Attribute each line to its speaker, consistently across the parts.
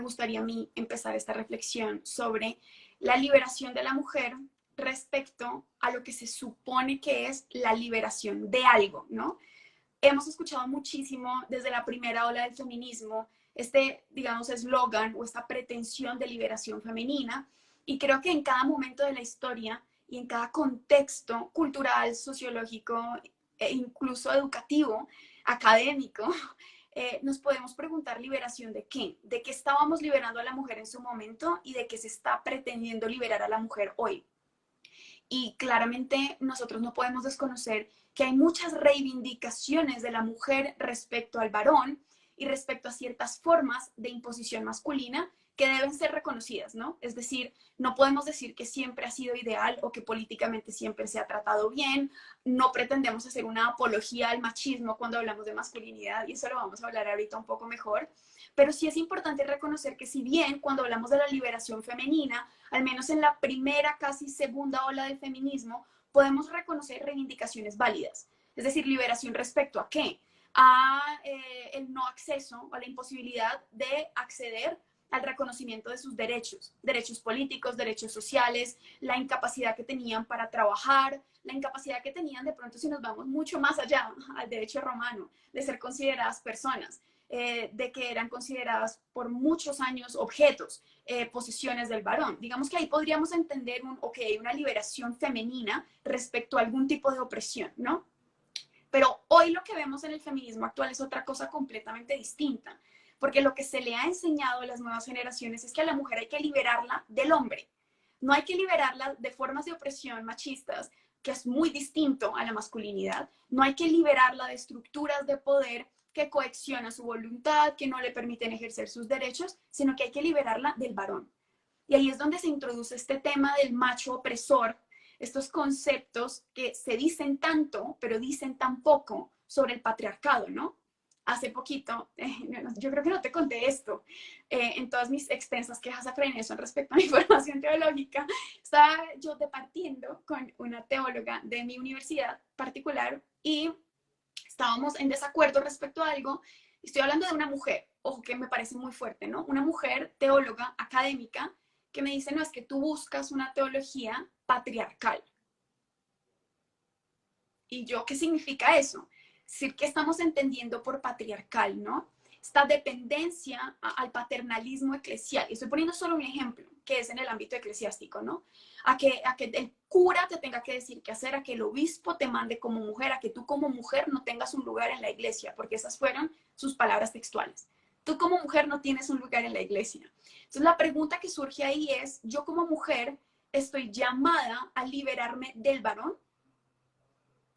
Speaker 1: Me gustaría a mí empezar esta reflexión sobre la liberación de la mujer respecto a lo que se supone que es la liberación de algo, ¿no? Hemos escuchado muchísimo desde la primera ola del feminismo este, digamos, eslogan o esta pretensión de liberación femenina, y creo que en cada momento de la historia y en cada contexto cultural, sociológico e incluso educativo, académico, nos podemos preguntar liberación de qué, de qué estábamos liberando a la mujer en su momento y de qué se está pretendiendo liberar a la mujer hoy. Y claramente nosotros no podemos desconocer que hay muchas reivindicaciones de la mujer respecto al varón y respecto a ciertas formas de imposición masculina que deben ser reconocidas, ¿no? Es decir, no podemos decir que siempre ha sido ideal o que políticamente siempre se ha tratado bien. No pretendemos hacer una apología al machismo cuando hablamos de masculinidad, y eso lo vamos a hablar ahorita un poco mejor. Pero sí es importante reconocer que si bien cuando hablamos de la liberación femenina, al menos en la primera, casi segunda ola del feminismo, podemos reconocer reivindicaciones válidas. Es decir, liberación respecto a qué? A el no acceso, a la imposibilidad de acceder al reconocimiento de sus derechos, derechos políticos, derechos sociales, la incapacidad que tenían para trabajar, la incapacidad que tenían de pronto, si nos vamos mucho más allá al derecho romano, de ser consideradas personas, de que eran consideradas por muchos años objetos, posesiones del varón. Digamos que ahí podríamos entender una liberación femenina respecto a algún tipo de opresión, ¿no? Pero hoy lo que vemos en el feminismo actual es otra cosa completamente distinta, porque lo que se le ha enseñado a las nuevas generaciones es que a la mujer hay que liberarla del hombre. No hay que liberarla de formas de opresión machistas, que es muy distinto a la masculinidad. No hay que liberarla de estructuras de poder que coaccionan su voluntad, que no le permiten ejercer sus derechos, sino que hay que liberarla del varón. Y ahí es donde se introduce este tema del macho opresor, estos conceptos que se dicen tanto, pero dicen tan poco sobre el patriarcado, ¿no? Hace poquito, yo creo que no te conté esto, en todas mis extensas quejas a Freneson respecto a mi formación teológica, estaba yo departiendo con una teóloga de mi universidad particular y estábamos en desacuerdo respecto a algo. Estoy hablando de una mujer, ojo, que me parece muy fuerte, ¿no? Una mujer teóloga, académica, que me dice, no, es que tú buscas una teología patriarcal. Y yo, ¿qué significa eso? Es decir, ¿qué estamos entendiendo por patriarcal, no? Esta dependencia al paternalismo eclesial. Y estoy poniendo solo un ejemplo, que es en el ámbito eclesiástico, ¿no? A que el cura te tenga que decir qué hacer, a que el obispo te mande como mujer, a que tú como mujer no tengas un lugar en la iglesia, porque esas fueron sus palabras textuales. Tú como mujer no tienes un lugar en la iglesia. Entonces la pregunta que surge ahí es, yo como mujer estoy llamada a liberarme del varón,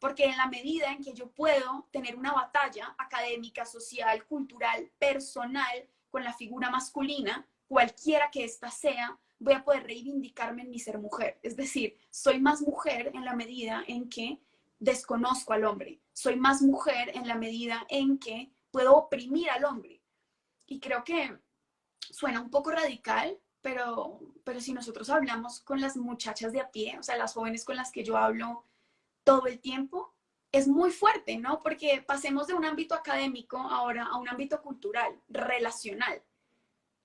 Speaker 1: porque en la medida en que yo puedo tener una batalla académica, social, cultural, personal con la figura masculina, cualquiera que ésta sea, voy a poder reivindicarme en mi ser mujer. Es decir, soy más mujer en la medida en que desconozco al hombre. Soy más mujer en la medida en que puedo oprimir al hombre. Y creo que suena un poco radical, pero si nosotros hablamos con las muchachas de a pie, o sea, las jóvenes con las que yo hablo todo el tiempo, es muy fuerte, ¿no? Porque pasemos de un ámbito académico ahora a un ámbito cultural, relacional.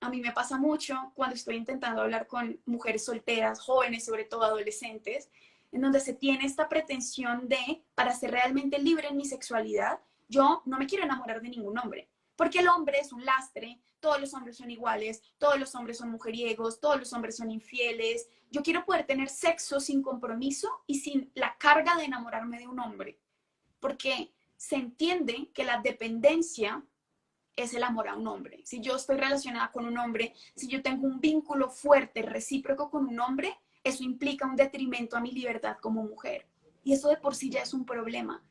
Speaker 1: A mí me pasa mucho cuando estoy intentando hablar con mujeres solteras, jóvenes, sobre todo adolescentes, en donde se tiene esta pretensión de, para ser realmente libre en mi sexualidad, yo no me quiero enamorar de ningún hombre, porque el hombre es un lastre, todos los hombres son iguales, todos los hombres son mujeriegos, todos los hombres son infieles. Yo quiero poder tener sexo sin compromiso y sin la carga de enamorarme de un hombre, porque se entiende que la dependencia es el amor a un hombre. Si yo estoy relacionada con un hombre, si yo tengo un vínculo fuerte, recíproco con un hombre, eso implica un detrimento a mi libertad como mujer. Y eso de por sí ya es un problema.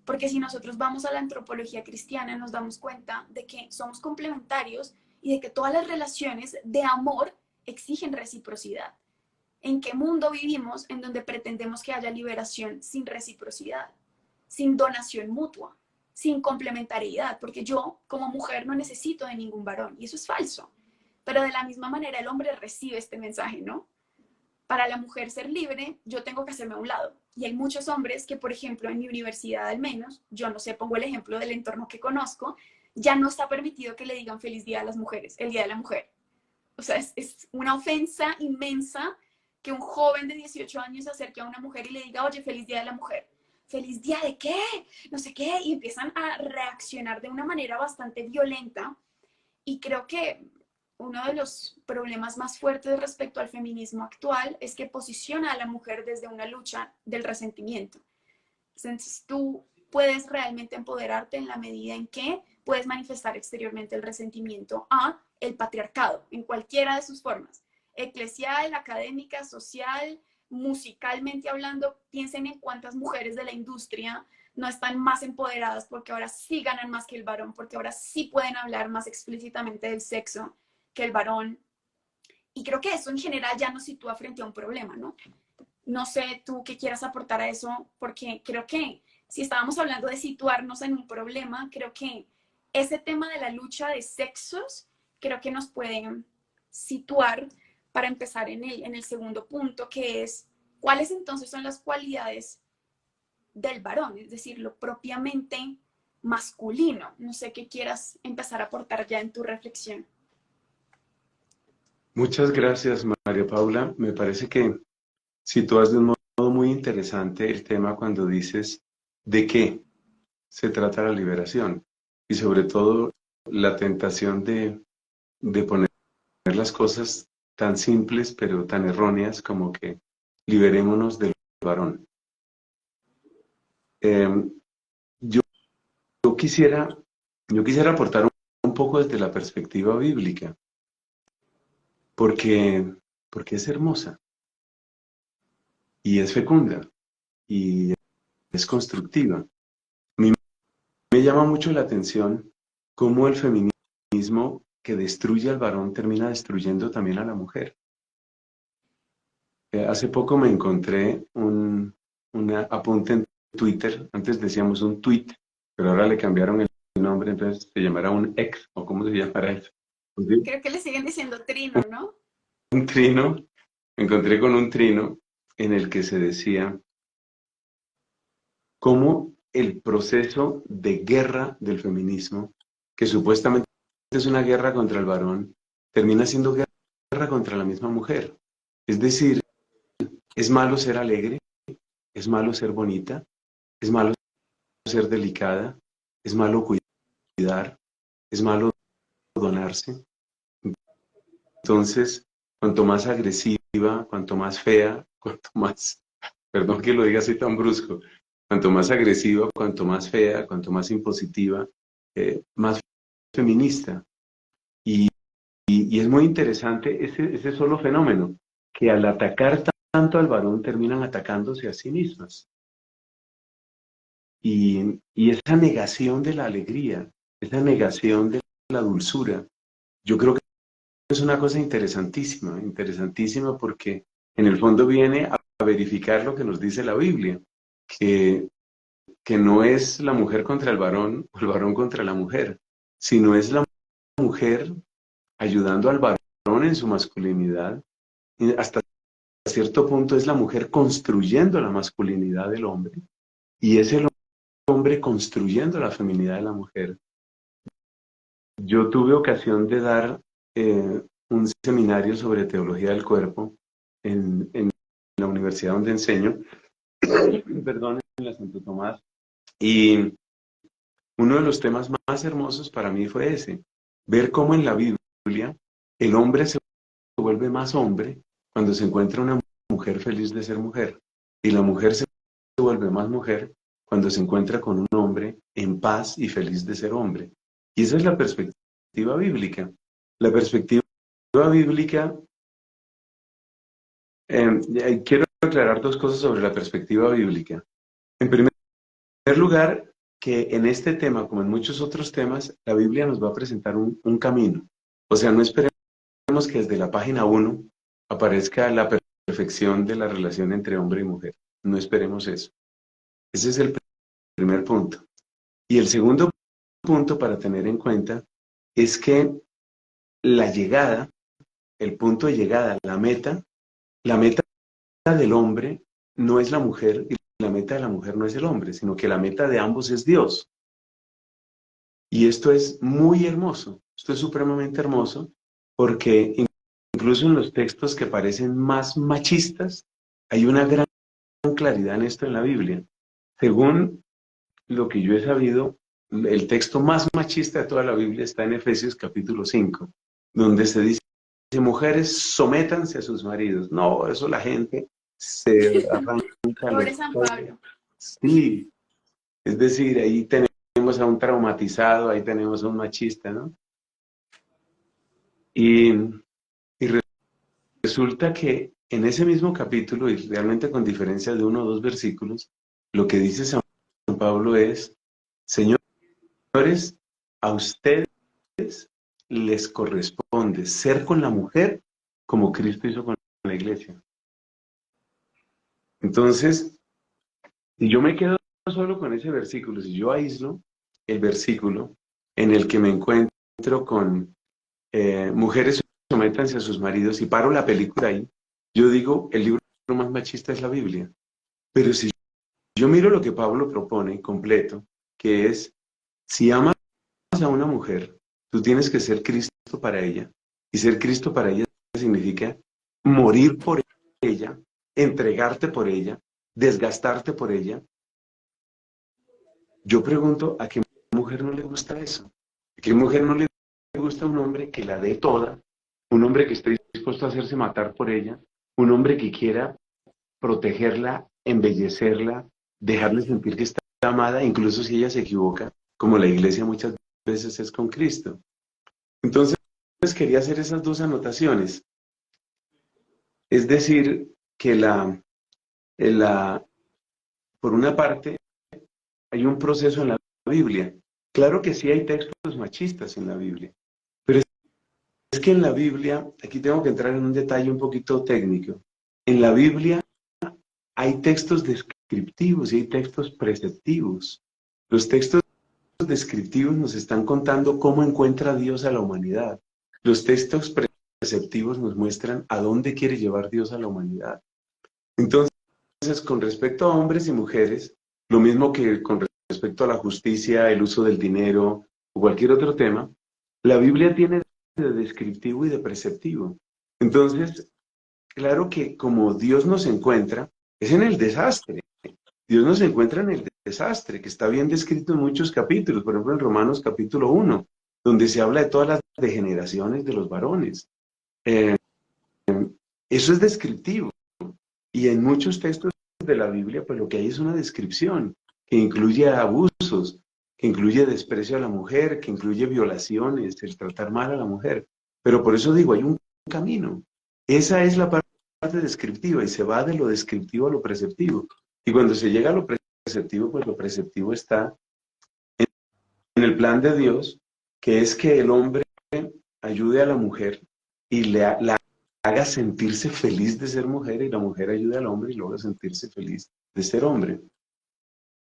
Speaker 1: Porque si nosotros vamos a la antropología cristiana, nos damos cuenta de que somos complementarios y de que todas las relaciones de amor exigen reciprocidad. ¿En qué mundo vivimos en donde pretendemos que haya liberación sin reciprocidad, sin donación mutua, sin complementariedad? Porque yo como mujer no necesito de ningún varón, y eso es falso. Pero de la misma manera el hombre recibe este mensaje, ¿no? Para la mujer ser libre, yo tengo que hacerme a un lado. Y hay muchos hombres que, por ejemplo, en mi universidad al menos, yo no sé, pongo el ejemplo del entorno que conozco, ya no está permitido que le digan feliz día a las mujeres, el día de la mujer. o sea, es una ofensa inmensa que un joven de 18 años se acerque a una mujer y le diga, oye, feliz día de la mujer. ¿Feliz día de qué? No sé qué. Y empiezan a reaccionar de una manera bastante violenta. Y creo que uno de los problemas más fuertes respecto al feminismo actual es que posiciona a la mujer desde una lucha del resentimiento. Entonces tú puedes realmente empoderarte en la medida en que puedes manifestar exteriormente el resentimiento a el patriarcado en cualquiera de sus formas, eclesial, académica, social, musicalmente hablando. Piensen en cuántas mujeres de la industria no están más empoderadas porque ahora sí ganan más que el varón, porque ahora sí pueden hablar más explícitamente del sexo que el varón. Y creo que eso en general ya nos sitúa frente a un problema, ¿no? No sé tú qué quieras aportar a eso, porque creo que si estábamos hablando de situarnos en un problema, creo que ese tema de la lucha de sexos, creo que nos puede situar para empezar en el segundo punto, que es cuáles entonces son las cualidades del varón, es decir, lo propiamente masculino. No sé qué quieras empezar a aportar ya en tu reflexión.
Speaker 2: Muchas gracias, María Paula. Me parece que sitúas de un modo muy interesante el tema cuando dices de qué se trata la liberación y sobre todo la tentación de poner las cosas tan simples pero tan erróneas como que liberémonos del varón. Yo, yo quisiera, yo quisiera aportar un poco desde la perspectiva bíblica, porque, porque es hermosa y es fecunda y es constructiva. A mí me llama mucho la atención cómo el feminismo que destruye al varón termina destruyendo también a la mujer. Hace poco me encontré un apunte en Twitter, antes decíamos un tweet, pero ahora le cambiaron el nombre, entonces se llamará un ex, o cómo se llamará eso. ¿Sí?
Speaker 1: Creo que le siguen diciendo trino, ¿no?
Speaker 2: Un trino, me encontré con un trino en el que se decía cómo el proceso de guerra del feminismo, que supuestamente es una guerra contra el varón, termina siendo guerra contra la misma mujer. Es decir, es malo ser alegre, es malo ser bonita, es malo ser delicada, es malo cuidar, es malo donarse. Entonces, cuanto más agresiva, cuanto más fea, cuanto más, perdón que lo diga así tan brusco, cuanto más agresiva, cuanto más fea, cuanto más impositiva, más feminista. Y, y es muy interesante ese solo fenómeno, que al atacar tanto al varón terminan atacándose a sí mismas. Y esa negación de la alegría, esa negación de la dulzura, yo creo que es una cosa interesantísima, interesantísima porque en el fondo viene a verificar lo que nos dice la Biblia, que, que no es la mujer contra el varón o el varón contra la mujer, sino es la mujer ayudando al varón en su masculinidad, y hasta cierto punto es la mujer construyendo la masculinidad del hombre, y es el hombre construyendo la feminidad de la mujer. Yo tuve ocasión de dar un seminario sobre teología del cuerpo en la universidad donde enseño, perdón, en la Santo Tomás, y uno de los temas más hermosos para mí fue ese, ver cómo en la Biblia el hombre se vuelve más hombre cuando se encuentra una mujer feliz de ser mujer, y la mujer se vuelve más mujer cuando se encuentra con un hombre en paz y feliz de ser hombre. Y esa es la perspectiva bíblica. La perspectiva bíblica, quiero aclarar dos cosas sobre la perspectiva bíblica. En primer lugar, que en este tema, como en muchos otros temas, la Biblia nos va a presentar un camino. O sea, no esperemos que desde la página 1 aparezca la perfección de la relación entre hombre y mujer. No esperemos eso. Ese es el primer punto. Y el segundo punto para tener en cuenta es que la llegada, el punto de llegada, la meta del hombre no es la mujer y la meta de la mujer no es el hombre, sino que la meta de ambos es Dios. Y esto es muy hermoso, esto es supremamente hermoso porque incluso en los textos que parecen más machistas, hay una gran claridad en esto en la Biblia. Según lo que yo he sabido, el texto más machista de toda la Biblia está en Efesios capítulo 5, donde se dice, mujeres, sométanse a sus maridos. No, eso la gente se arranca
Speaker 1: Pobre
Speaker 2: los
Speaker 1: San
Speaker 2: pelos.
Speaker 1: Pablo.
Speaker 2: Sí, es decir, ahí tenemos a un traumatizado, ahí tenemos a un machista, ¿no? Y resulta que en ese mismo capítulo, y realmente con diferencia de uno o dos versículos, lo que dice San Pablo es, señores, a ustedes les corresponde ser con la mujer como Cristo hizo con la iglesia. Entonces, si yo me quedo solo con ese versículo, si yo aíslo el versículo en el que me encuentro con mujeres sométanse a sus maridos y paro la película ahí, yo digo, el libro más machista es la Biblia. Pero si yo miro lo que Pablo propone completo, que es, si amas a una mujer, tú tienes que ser Cristo para ella. Y ser Cristo para ella significa morir por ella, entregarte por ella, desgastarte por ella. Yo pregunto, ¿a qué mujer no le gusta eso? ¿A qué mujer no le gusta un hombre que la dé toda? Un hombre que esté dispuesto a hacerse matar por ella, un hombre que quiera protegerla, embellecerla, dejarle sentir que está amada, incluso si ella se equivoca, como la iglesia muchas veces es con Cristo. Entonces, quería hacer esas dos anotaciones. Es decir, que por una parte, hay un proceso en la Biblia. Claro que sí hay textos machistas en la Biblia, pero es que en la Biblia, aquí tengo que entrar en un detalle un poquito técnico, en la Biblia hay textos descriptivos y hay textos preceptivos. Los textos descriptivos nos están contando cómo encuentra Dios a la humanidad. Los textos preceptivos nos muestran a dónde quiere llevar Dios a la humanidad. Entonces, con respecto a hombres y mujeres, lo mismo que con respecto a la justicia, el uso del dinero o cualquier otro tema, la Biblia tiene de descriptivo y de preceptivo. Entonces, claro que como Dios nos encuentra, es en el desastre. Dios nos encuentra en el desastre, que está bien descrito en muchos capítulos, por ejemplo en Romanos capítulo 1, donde se habla de todas las degeneraciones de los varones. Eso es descriptivo. Y en muchos textos de la Biblia, pues lo que hay es una descripción que incluye abusos, que incluye desprecio a la mujer, que incluye violaciones, el tratar mal a la mujer. Pero por eso digo, hay un camino. Esa es la parte descriptiva y se va de lo descriptivo a lo preceptivo. Y cuando se llega a lo preceptivo, pues lo preceptivo está en el plan de Dios, que es que el hombre ayude a la mujer y la haga sentirse feliz de ser mujer y la mujer ayude al hombre y lo haga sentirse feliz de ser hombre.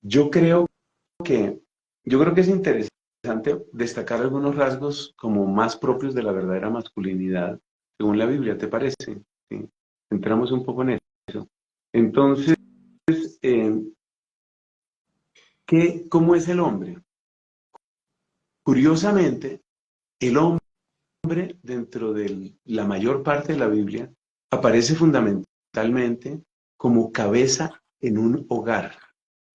Speaker 2: Yo creo que, es interesante destacar algunos rasgos como más propios de la verdadera masculinidad, según la Biblia, ¿te parece? ¿Sí? Entramos un poco en eso. Entonces, ¿cómo es el hombre? Curiosamente, el hombre dentro de la mayor parte de la Biblia aparece fundamentalmente como cabeza en un hogar,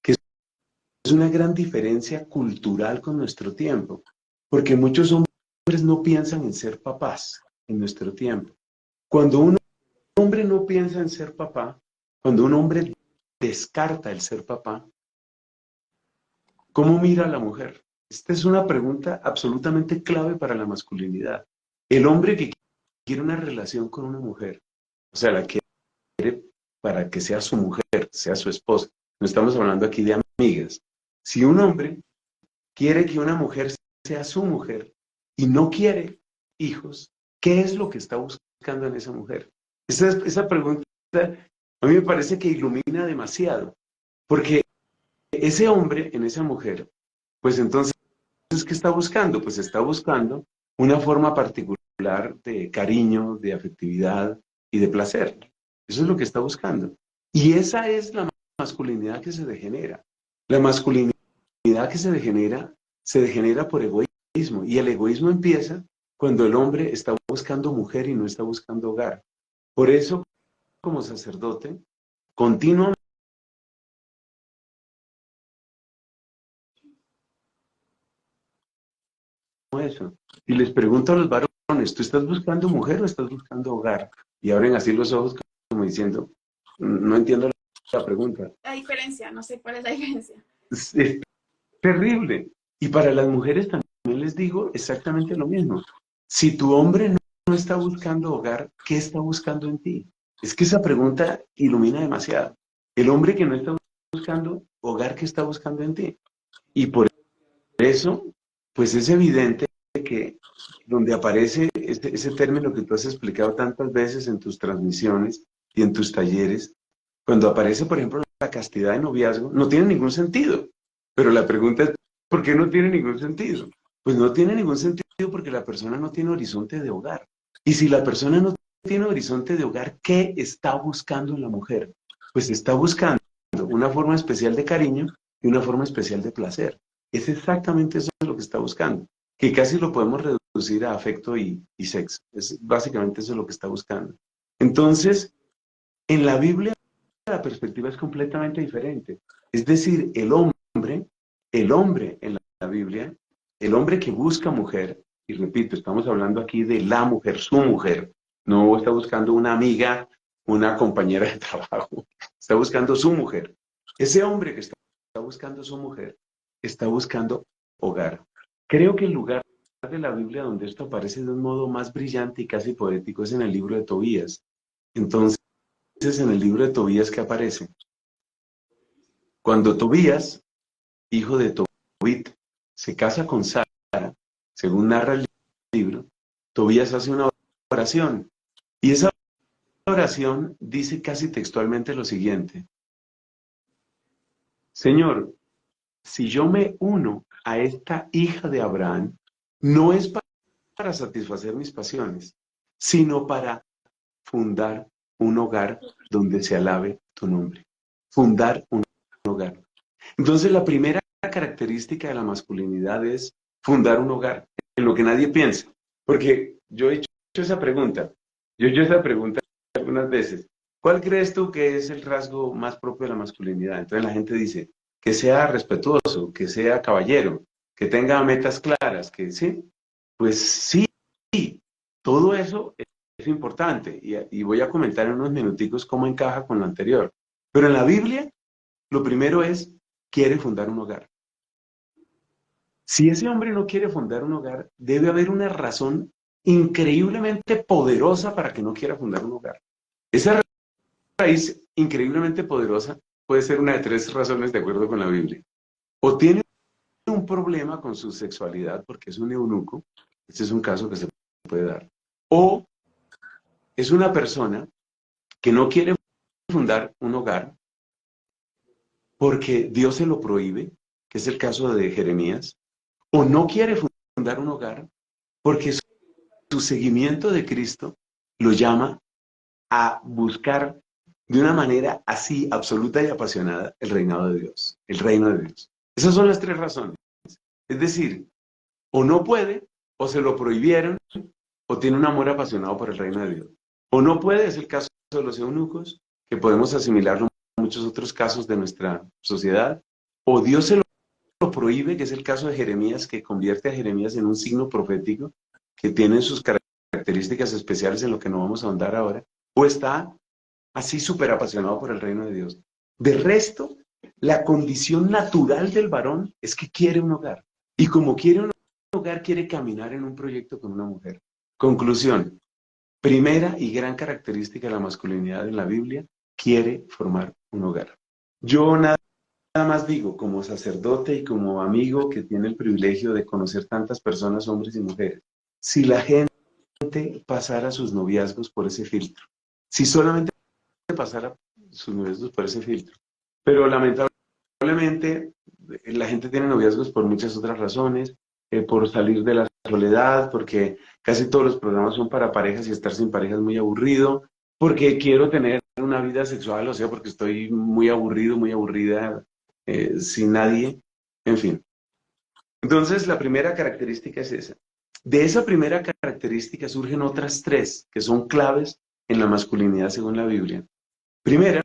Speaker 2: que es una gran diferencia cultural con nuestro tiempo, porque muchos hombres no piensan en ser papás en nuestro tiempo. Cuando un hombre no piensa en ser papá, cuando un hombre descarta el ser papá, ¿cómo mira a la mujer? Esta es una pregunta absolutamente clave para la masculinidad. El hombre que quiere una relación con una mujer, o sea, la quiere para que sea su mujer, sea su esposa. No estamos hablando aquí de amigas. Si un hombre quiere que una mujer sea su mujer y no quiere hijos, ¿qué es lo que está buscando en esa mujer? Esa pregunta a mí me parece que ilumina demasiado, porque ese hombre en esa mujer, pues entonces, ¿qué está buscando? Pues está buscando una forma particular de cariño, de afectividad y de placer. Eso es lo que está buscando. Y esa es la masculinidad que se degenera. La masculinidad que se degenera por egoísmo. Y el egoísmo empieza cuando el hombre está buscando mujer y no está buscando hogar. Por eso, como sacerdote, continuamente eso. Y les pregunto a los varones, ¿tú estás buscando mujer o estás buscando hogar? Y abren así los ojos como diciendo, no entiendo la pregunta.
Speaker 1: La diferencia, no sé cuál es la diferencia.
Speaker 2: Es terrible. Y para las mujeres también les digo exactamente lo mismo. Si tu hombre no está buscando hogar, ¿qué está buscando en ti? Es que esa pregunta ilumina demasiado. El hombre que no está buscando hogar, ¿qué está buscando en ti? Y por eso, pues es evidente que donde aparece ese término que tú has explicado tantas veces en tus transmisiones y en tus talleres, cuando aparece, por ejemplo, la castidad de noviazgo, no tiene ningún sentido. Pero la pregunta es, ¿por qué no tiene ningún sentido? Pues no tiene ningún sentido porque la persona no tiene horizonte de hogar. Y si la persona no tiene horizonte de hogar, ¿qué está buscando en la mujer? Pues está buscando una forma especial de cariño y una forma especial de placer. Es exactamente eso lo que está buscando, que casi lo podemos reducir a afecto y sexo. Es básicamente eso lo que está buscando. Entonces, en la Biblia la perspectiva es completamente diferente. Es decir, el hombre en la Biblia, el hombre que busca mujer, y repito, estamos hablando aquí de la mujer, su mujer, no está buscando una amiga, una compañera de trabajo, está buscando su mujer. Ese hombre que está buscando su mujer, está buscando hogar. Creo que el lugar de la Biblia donde esto aparece de un modo más brillante y casi poético es en el libro de Tobías. Entonces, en el libro de Tobías que aparece. Cuando Tobías, hijo de Tobit, se casa con Sara, según narra el libro, Tobías hace una oración. Y esa oración dice casi textualmente lo siguiente: Señor, si yo me uno a esta hija de Abraham, no es para satisfacer mis pasiones, sino para fundar un hogar donde se alabe tu nombre. Fundar un hogar. Entonces, la primera característica de la masculinidad es fundar un hogar, en lo que nadie piensa. Porque yo he hecho esa pregunta, yo he hecho esa pregunta algunas veces. ¿Cuál crees tú que es el rasgo más propio de la masculinidad? Entonces la gente dice que sea respetuoso, que sea caballero, que tenga metas claras, que sí. Pues sí, todo eso es importante y voy a comentar en unos minuticos cómo encaja con lo anterior. Pero en la Biblia, lo primero es, quiere fundar un hogar. Si ese hombre no quiere fundar un hogar, debe haber una razón increíblemente poderosa para que no quiera fundar un hogar. Esa raíz increíblemente poderosa puede ser una de tres razones de acuerdo con la Biblia. O tiene un problema con su sexualidad porque es un eunuco, este es un caso que se puede dar. O es una persona que no quiere fundar un hogar porque Dios se lo prohíbe, que es el caso de Jeremías, o no quiere fundar un hogar porque su seguimiento de Cristo lo llama a buscar de una manera así absoluta y apasionada el reinado de Dios, el reino de Dios. Esas son las tres razones. Es decir, o no puede, o se lo prohibieron, o tiene un amor apasionado por el reino de Dios. O no puede, es el caso de los eunucos, que podemos asimilarlo a muchos otros casos de nuestra sociedad, o Dios se lo prohíbe, que es el caso de Jeremías, que convierte a Jeremías en un signo profético, que tiene sus características especiales en lo que no vamos a ahondar ahora, o está así súper apasionado por el reino de Dios. De resto, la condición natural del varón es que quiere un hogar. Y como quiere un hogar, quiere caminar en un proyecto con una mujer. Conclusión, primera y gran característica de la masculinidad en la Biblia, quiere formar un hogar. Yo nada más digo, como sacerdote y como amigo que tiene el privilegio de conocer tantas personas, hombres y mujeres, si la gente pasara sus noviazgos por ese filtro, si solamente pasara sus noviazgos por ese filtro, pero lamentablemente la gente tiene noviazgos por muchas otras razones, por salir de la soledad, porque casi todos los programas son para parejas y estar sin pareja es muy aburrido, porque quiero tener una vida sexual, o sea, porque estoy muy aburrido, muy aburrida, sin nadie, en fin. Entonces, la primera característica es esa. de esa primera característica surgen otras tres que son claves en la masculinidad según la Biblia. Primera,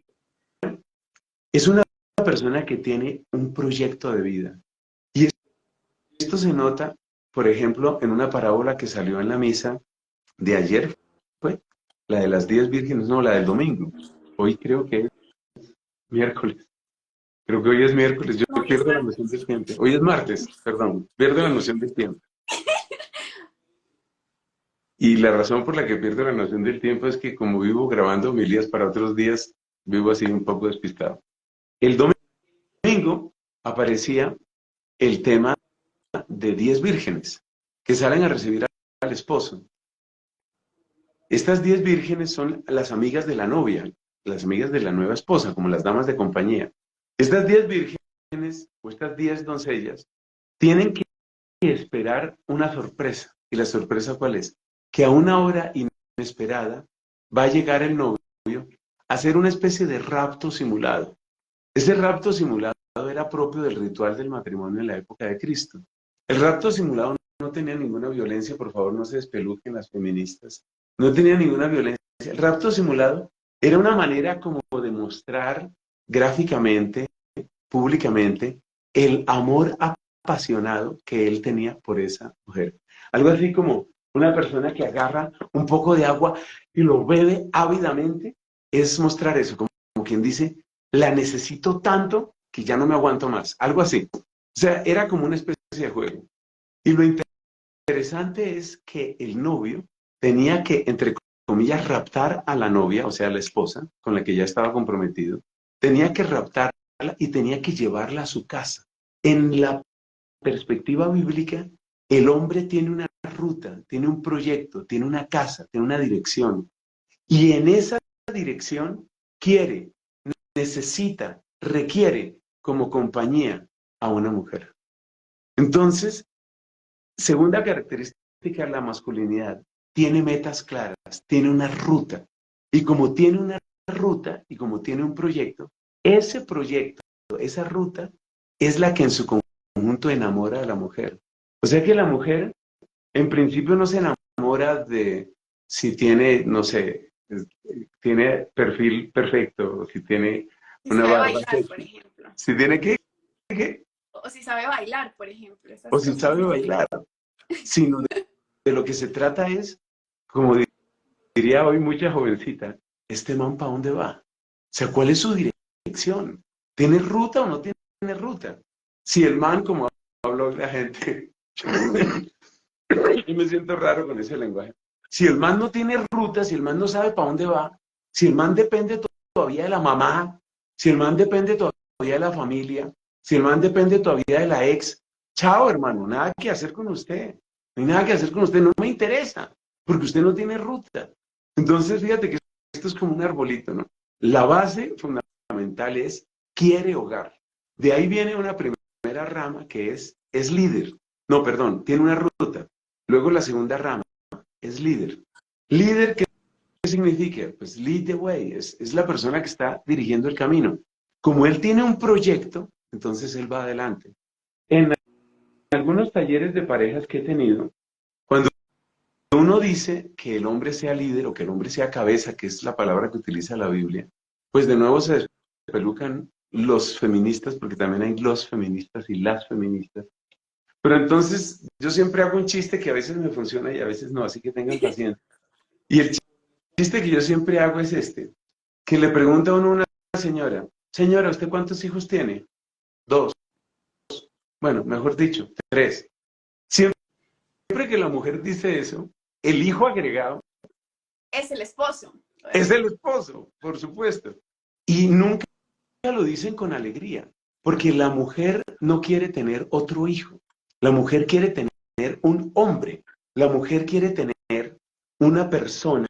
Speaker 2: es una persona que tiene un proyecto de vida. Y esto se nota, por ejemplo, en una parábola que salió en la misa de ayer, fue la de las 10 vírgenes, no, la del domingo. Hoy creo que es miércoles. Creo que hoy es miércoles. Yo
Speaker 1: No, es
Speaker 2: pierdo la noción
Speaker 1: martes.
Speaker 2: del tiempo. Hoy es martes, perdón. Pierdo la noción del tiempo. Y la razón por la que pierdo la noción del tiempo es que como vivo grabando homilías para otros días, vivo así un poco despistado. El domingo aparecía el tema de 10 vírgenes que salen a recibir al esposo. Estas 10 vírgenes son las amigas de la novia, las amigas de la nueva esposa, como las damas de compañía. Estas 10 vírgenes o estas 10 doncellas tienen que esperar una sorpresa. ¿Y la sorpresa cuál es? Que a una hora inesperada va a llegar el novio a hacer una especie de rapto simulado. Ese rapto simulado era propio del ritual del matrimonio en la época de Cristo. El rapto simulado no tenía ninguna violencia, por favor no se despeluquen las feministas. No tenía ninguna violencia. El rapto simulado era una manera como de mostrar gráficamente, públicamente, el amor apasionado que él tenía por esa mujer. Algo así como una persona que agarra un poco de agua y lo bebe ávidamente, es mostrar eso, como quien dice, la necesito tanto que ya no me aguanto más. Algo así. O sea, era como una especie de juego. Y lo interesante es que el novio tenía que, entre comillas, raptar a la novia, o sea, a la esposa con la que ya estaba comprometido, tenía que raptarla y tenía que llevarla a su casa. En la perspectiva bíblica, el hombre tiene una ruta, tiene un proyecto, tiene una casa, tiene una dirección. Y en esa dirección quiere, necesita, requiere como compañía a una mujer. Entonces, segunda característica de la masculinidad, tiene metas claras, tiene una ruta. Y como tiene una ruta y como tiene un proyecto, ese proyecto, esa ruta, es la que en su conjunto enamora a la mujer. O sea que la mujer, en principio, no se enamora de si tiene, no sé, tiene perfil perfecto, si tiene
Speaker 1: Si
Speaker 2: una
Speaker 1: sabe
Speaker 2: barba
Speaker 1: bailar, por
Speaker 2: sexy,
Speaker 1: ejemplo.
Speaker 2: si tiene que,
Speaker 1: O si sabe bailar, por ejemplo.
Speaker 2: o
Speaker 1: Esas
Speaker 2: si
Speaker 1: cosas
Speaker 2: sabe
Speaker 1: así.
Speaker 2: bailar, sino de lo que se trata es, como diría hoy mucha jovencita, ¿este man para dónde va? O sea, ¿cuál es su dirección? ¿Tiene ruta o no tiene ruta? Si el man, como habló la gente, yo me siento raro con ese lenguaje. Si el man no tiene ruta, si el man no sabe para dónde va, si el man depende todavía de la mamá, si el man depende todavía de la familia, si el man depende todavía de la ex, chao hermano, nada que hacer con usted. No hay nada que hacer con usted, no me interesa, porque usted no tiene ruta. Entonces, fíjate que esto es como un arbolito, ¿no? La base fundamental es quiere hogar. De ahí viene una primera rama que es líder. No, perdón, tiene una ruta. Luego la segunda rama es líder. Líder, ¿qué significa? Pues lead the way, es la persona que está dirigiendo el camino. Como él tiene un proyecto, entonces él va adelante. En algunos talleres de parejas que he tenido, cuando uno dice que el hombre sea líder o que el hombre sea cabeza, que es la palabra que utiliza la Biblia, pues de nuevo se despelucan los feministas, porque también hay los feministas y las feministas. Pero entonces yo siempre hago un chiste que a veces me funciona y a veces no, así que tengan paciencia. Y el chiste que yo siempre hago es este, que le pregunta a uno a una señora, señora, ¿usted cuántos hijos tiene? Dos. Bueno, mejor dicho, tres. Siempre que la mujer dice eso, el hijo agregado
Speaker 1: Es el esposo.
Speaker 2: es el esposo, por supuesto. Y nunca lo dicen con alegría, porque la mujer no quiere tener otro hijo. La mujer quiere tener un hombre. La mujer quiere tener una persona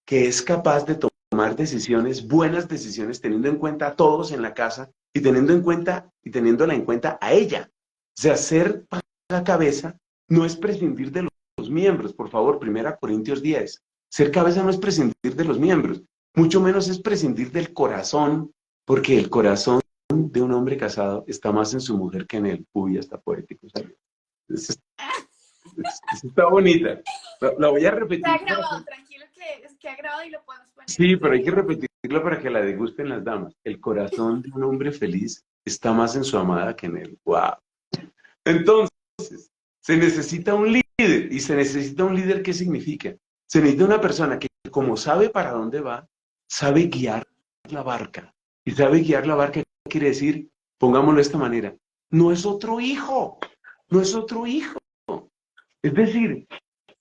Speaker 2: que es capaz de tomar decisiones, buenas decisiones, teniendo en cuenta a todos en la casa y teniéndola en cuenta a ella. O sea, ser la cabeza no es prescindir de los miembros. Por favor, 1 Corintios 10. Ser cabeza no es prescindir de los miembros, mucho menos es prescindir del corazón, porque el corazón de un hombre casado está más en su mujer que en él. Uy, hasta poético, ¿sabes? Está bonita. La voy a repetir
Speaker 1: Queda
Speaker 2: para que...
Speaker 1: grabado, tranquilo que ha grabado y lo podemos poner
Speaker 2: Sí, pero hay que
Speaker 1: en...
Speaker 2: repetirlo para que la degusten las damas. El corazón de un hombre feliz está más en su amada que en él. ¡Wow! Entonces, se necesita un líder. ¿Y se necesita un líder qué significa? Se necesita una persona que, como sabe para dónde va, sabe guiar la barca. Y sabe guiar la barca, ¿qué quiere decir? Pongámoslo de esta manera. No es otro hijo. No es otro hijo. Es decir,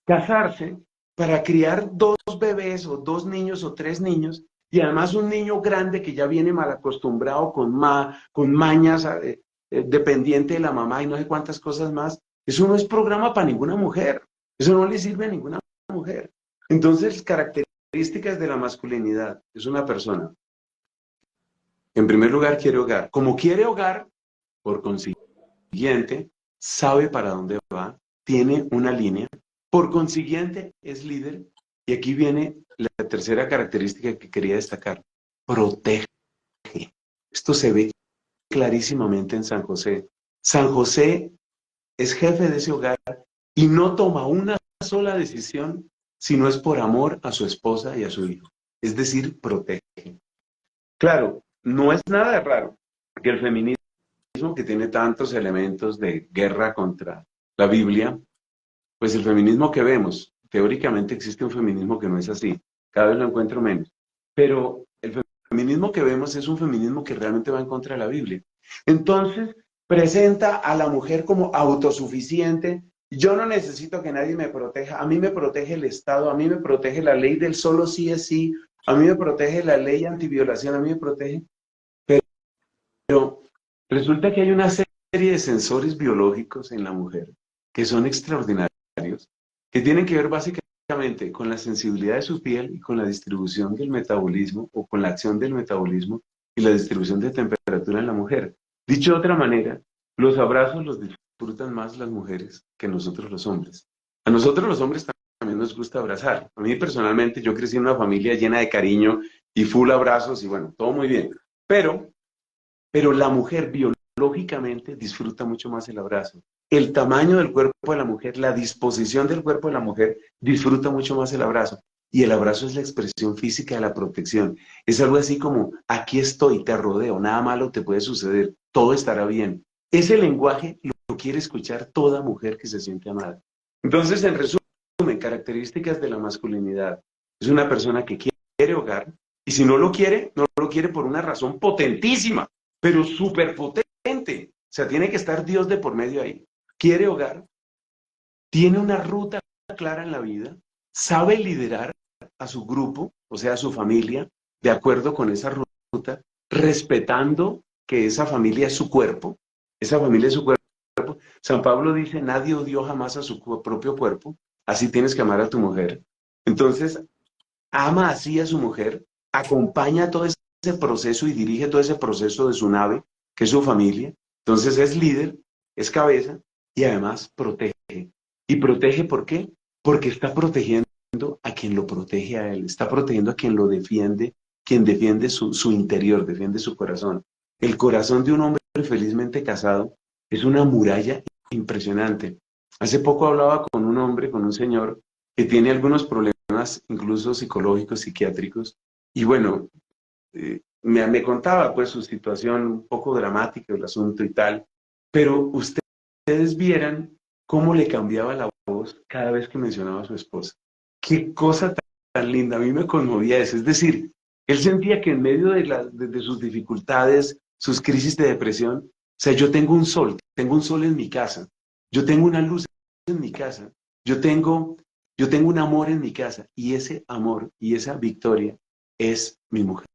Speaker 2: casarse para criar dos bebés o dos niños o tres niños y además un niño grande que ya viene mal acostumbrado con mañas, dependiente de la mamá y no sé cuántas cosas más. Eso no es programa para ninguna mujer. Eso no le sirve a ninguna mujer. Entonces, características de la masculinidad. Es una persona, en primer lugar, quiere hogar. Como quiere hogar, por consiguiente, sabe para dónde va, tiene una línea, por consiguiente es líder. Y aquí viene la tercera característica que quería destacar, protege. Esto se ve clarísimamente en San José. San José es jefe de ese hogar y no toma una sola decisión si no es por amor a su esposa y a su hijo. Es decir, protege. Claro, no es nada raro que el feminismo, que tiene tantos elementos de guerra contra la Biblia, pues el feminismo que vemos, teóricamente existe un feminismo que no es así, cada vez lo encuentro menos, pero el feminismo que vemos es un feminismo que realmente va en contra de la Biblia. Entonces, presenta a la mujer como autosuficiente. Yo no necesito que nadie me proteja, a mí me protege el Estado, a mí me protege la ley del solo sí es sí, a mí me protege la ley antiviolación, a mí me protege, pero resulta que hay una serie de sensores biológicos en la mujer que son extraordinarios, que tienen que ver básicamente con la sensibilidad de su piel y con la distribución del metabolismo o con la acción del metabolismo y la distribución de temperatura en la mujer. Dicho de otra manera, los abrazos los disfrutan más las mujeres que nosotros los hombres. A nosotros los hombres también nos gusta abrazar. A mí personalmente yo crecí en una familia llena de cariño y full abrazos y bueno, todo muy bien. Pero la mujer biológicamente disfruta mucho más el abrazo. El tamaño del cuerpo de la mujer, la disposición del cuerpo de la mujer disfruta mucho más el abrazo. Y el abrazo es la expresión física de la protección. Es algo así como, aquí estoy, te rodeo, nada malo te puede suceder, todo estará bien. Ese lenguaje lo quiere escuchar toda mujer que se siente amada. Entonces, en resumen, características de la masculinidad. Es una persona que quiere hogar y si no lo quiere por una razón potentísima, pero súper potente. O sea, tiene que estar Dios de por medio ahí. Quiere hogar, tiene una ruta clara en la vida, sabe liderar a su grupo, o sea, a su familia, de acuerdo con esa ruta, respetando que esa familia es su cuerpo, esa familia es su cuerpo. San Pablo dice, nadie odió jamás a su propio cuerpo, así tienes que amar a tu mujer. Entonces, ama así a su mujer, acompaña todo ese proceso y dirige todo ese proceso de su nave, que es su familia. Entonces es líder, es cabeza y además protege. ¿Y protege por qué? Porque está protegiendo a quien lo protege a él, está protegiendo a quien lo defiende, quien defiende su interior, defiende su corazón. El corazón de un hombre felizmente casado es una muralla impresionante. Hace poco hablaba con un hombre, con un señor, que tiene algunos problemas incluso psicológicos, psiquiátricos, y bueno, me contaba pues su situación un poco dramática, el asunto y tal, pero ustedes vieran cómo le cambiaba la voz cada vez que mencionaba a su esposa. Qué cosa tan linda, a mí me conmovía eso, es decir, él sentía que en medio de sus dificultades, sus crisis de depresión, o sea, yo tengo un sol en mi casa, yo tengo una luz en mi casa, yo tengo, yo tengo un amor en mi casa, y ese amor y esa victoria es mi mujer.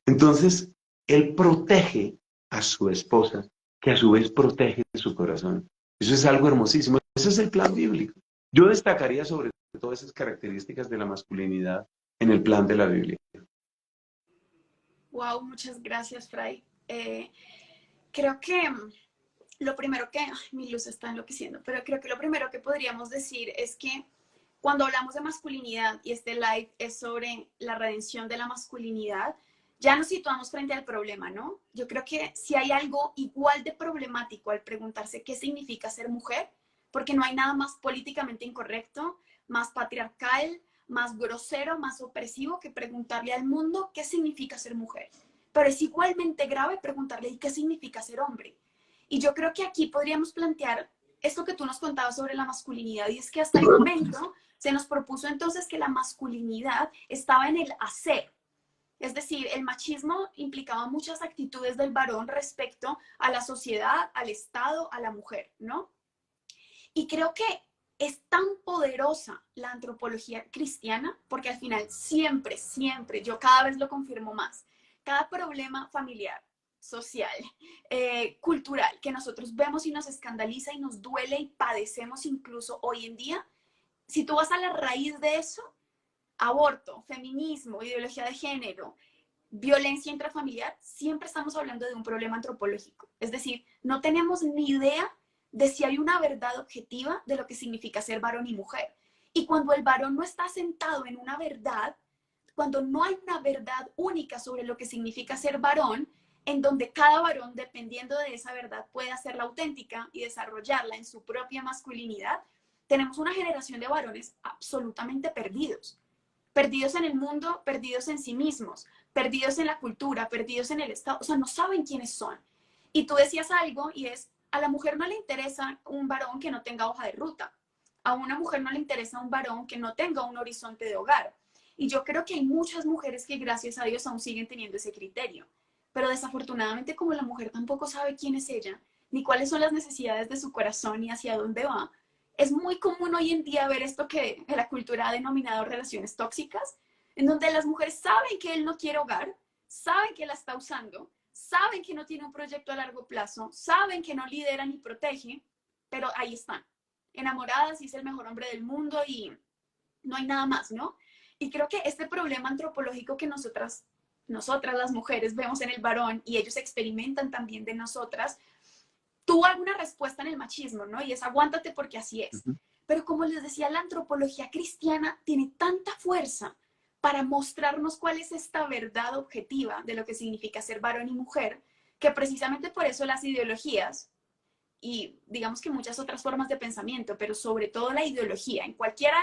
Speaker 2: Entonces, él protege a su esposa, que a su vez protege su corazón. Eso es algo hermosísimo. Ese es el plan bíblico. Yo destacaría sobre todo esas características de la masculinidad en el plan de la Biblia.
Speaker 1: Wow, muchas gracias, Fray. Creo que lo primero que, ay, mi luz está enloqueciendo, pero creo que lo primero que podríamos decir es que cuando hablamos de masculinidad y este live es sobre la redención de la masculinidad, ya nos situamos frente al problema, ¿no? Yo creo que si hay algo igual de problemático al preguntarse qué significa ser mujer, porque no hay nada más políticamente incorrecto, más patriarcal, más grosero, más opresivo que preguntarle al mundo qué significa ser mujer. Pero es igualmente grave preguntarle ¿y qué significa ser hombre? Y yo creo que aquí podríamos plantear esto que tú nos contabas sobre la masculinidad, y es que hasta el momento se nos propuso entonces que la masculinidad estaba en el hacer. Es decir, el machismo implicaba muchas actitudes del varón respecto a la sociedad, al Estado, a la mujer, ¿no? Y creo que es tan poderosa la antropología cristiana, porque al final siempre, siempre, yo cada vez lo confirmo más, cada problema familiar, social, cultural, que nosotros vemos y nos escandaliza y nos duele y padecemos incluso hoy en día, si tú vas a la raíz de eso, aborto, feminismo, ideología de género, violencia intrafamiliar, siempre estamos hablando de un problema antropológico. Es decir, no tenemos ni idea de si hay una verdad objetiva de lo que significa ser varón y mujer. Y cuando el varón no está sentado en una verdad, cuando no hay una verdad única sobre lo que significa ser varón, en donde cada varón, dependiendo de esa verdad, puede hacerla auténtica y desarrollarla en su propia masculinidad, tenemos una generación de varones absolutamente perdidos. Perdidos en el mundo, perdidos en sí mismos, perdidos en la cultura, perdidos en el Estado, o sea, no saben quiénes son. Y tú decías algo y es, a la mujer no le interesa un varón que no tenga hoja de ruta, a una mujer no le interesa un varón que no tenga un horizonte de hogar. Y yo creo que hay muchas mujeres que gracias a Dios aún siguen teniendo ese criterio, pero desafortunadamente como la mujer tampoco sabe quién es ella, ni cuáles son las necesidades de su corazón, ni hacia dónde va, es muy común hoy en día ver esto que la cultura ha denominado relaciones tóxicas, en donde las mujeres saben que él no quiere hogar, saben que la está usando, saben que no tiene un proyecto a largo plazo, saben que no lidera ni protege, pero ahí están, enamoradas y es el mejor hombre del mundo y no hay nada más, ¿no? Y creo que este problema antropológico que nosotras las mujeres vemos en el varón y ellos experimentan también de nosotras, tuvo alguna respuesta en el machismo, ¿no? Y es aguántate porque así es. Pero como les decía, la antropología cristiana tiene tanta fuerza para mostrarnos cuál es esta verdad objetiva de lo que significa ser varón y mujer, que precisamente por eso las ideologías y digamos que muchas otras formas de pensamiento, pero sobre todo la ideología, en cualquiera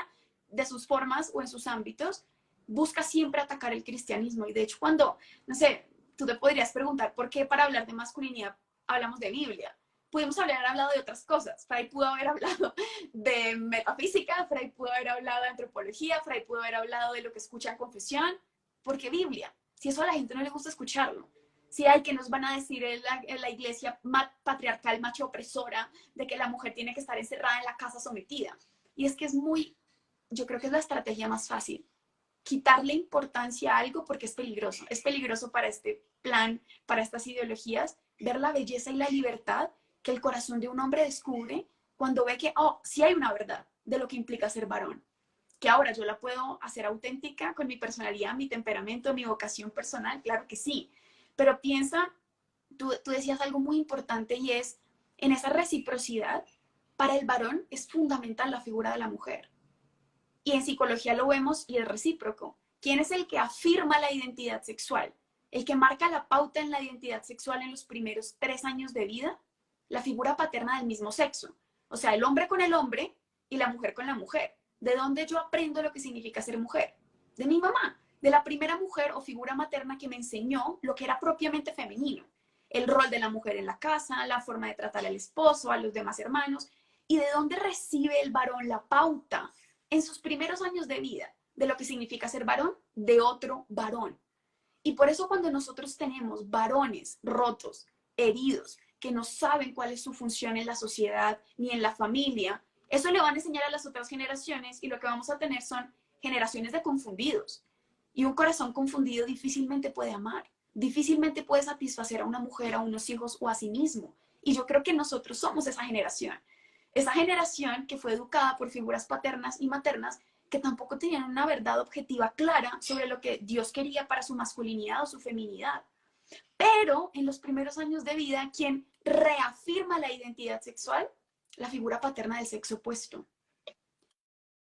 Speaker 1: de sus formas o en sus ámbitos, busca siempre atacar el cristianismo. Y de hecho, cuando, no sé, tú te podrías preguntar por qué para hablar de masculinidad hablamos de Biblia. Pudimos haber hablado de otras cosas. Freud pudo haber hablado de metafísica, Freud pudo haber hablado de antropología, Freud pudo haber hablado de lo que escucha en confesión. ¿Por qué Biblia? Si eso a la gente no le gusta escucharlo. Si hay que nos van a decir en la iglesia patriarcal, macho opresora, de que la mujer tiene que estar encerrada en la casa sometida. Y es que es muy, yo creo que es la estrategia más fácil. Quitarle importancia a algo porque es peligroso. Es peligroso para este plan, para estas ideologías, ver la belleza y la libertad que el corazón de un hombre descubre cuando ve que, oh, sí hay una verdad de lo que implica ser varón. Que ahora yo la puedo hacer auténtica con mi personalidad, mi temperamento, mi vocación personal, claro que sí. Pero piensa, tú decías algo muy importante y es, en esa reciprocidad, para el varón es fundamental la figura de la mujer. Y en psicología lo vemos y es recíproco. ¿Quién es el que afirma la identidad sexual? El que marca la pauta en la identidad sexual en los primeros 3 años de vida, la figura paterna del mismo sexo. O sea, el hombre con el hombre y la mujer con la mujer. ¿De dónde yo aprendo lo que significa ser mujer? De mi mamá, de la primera mujer o figura materna que me enseñó lo que era propiamente femenino. El rol de la mujer en la casa, la forma de tratar al esposo, a los demás hermanos. ¿Y de dónde recibe el varón la pauta en sus primeros años de vida de lo que significa ser varón? De otro varón. Y por eso cuando nosotros tenemos varones rotos, heridos, que no saben cuál es su función en la sociedad ni en la familia, eso le van a enseñar a las otras generaciones y lo que vamos a tener son generaciones de confundidos. Y un corazón confundido difícilmente puede amar, difícilmente puede satisfacer a una mujer, a unos hijos o a sí mismo. Y yo creo que nosotros somos esa generación que fue educada por figuras paternas y maternas que tampoco tenían una verdad objetiva clara sobre lo que Dios quería para su masculinidad o su feminidad. Pero en los primeros años de vida, quien reafirma la identidad sexual, la figura paterna del sexo opuesto.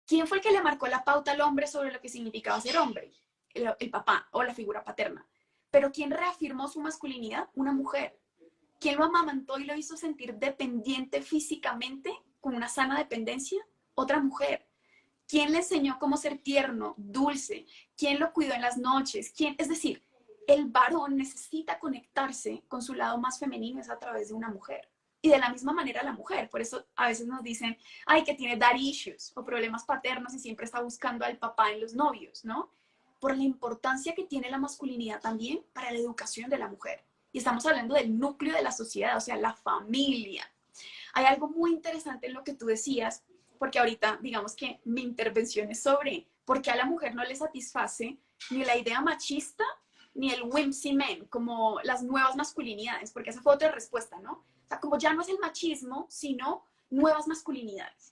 Speaker 1: ¿Quién fue el que le marcó la pauta al hombre sobre lo que significaba ser hombre? El papá o la figura paterna. Pero ¿quién reafirmó su masculinidad? Una mujer. ¿Quién lo amamantó y lo hizo sentir dependiente físicamente? con una sana dependencia? Otra mujer. ¿Quién le enseñó cómo ser tierno, dulce? ¿Quién lo cuidó en las noches? ¿Quién? Es decir, el varón necesita conectarse con su lado más femenino es a través de una mujer. Y de la misma manera la mujer. Por eso a veces nos dicen, ay, que tiene daddy issues o problemas paternos y siempre está buscando al papá en los novios, ¿no? Por la importancia que tiene la masculinidad también para la educación de la mujer. Y estamos hablando del núcleo de la sociedad, o sea, la familia. Hay algo muy interesante en lo que tú decías, porque ahorita digamos que mi intervención es sobre por qué a la mujer no le satisface ni la idea machista ni el whimsy men, como las nuevas masculinidades, porque esa fue otra respuesta, ¿no? O sea, como ya no es el machismo, sino nuevas masculinidades.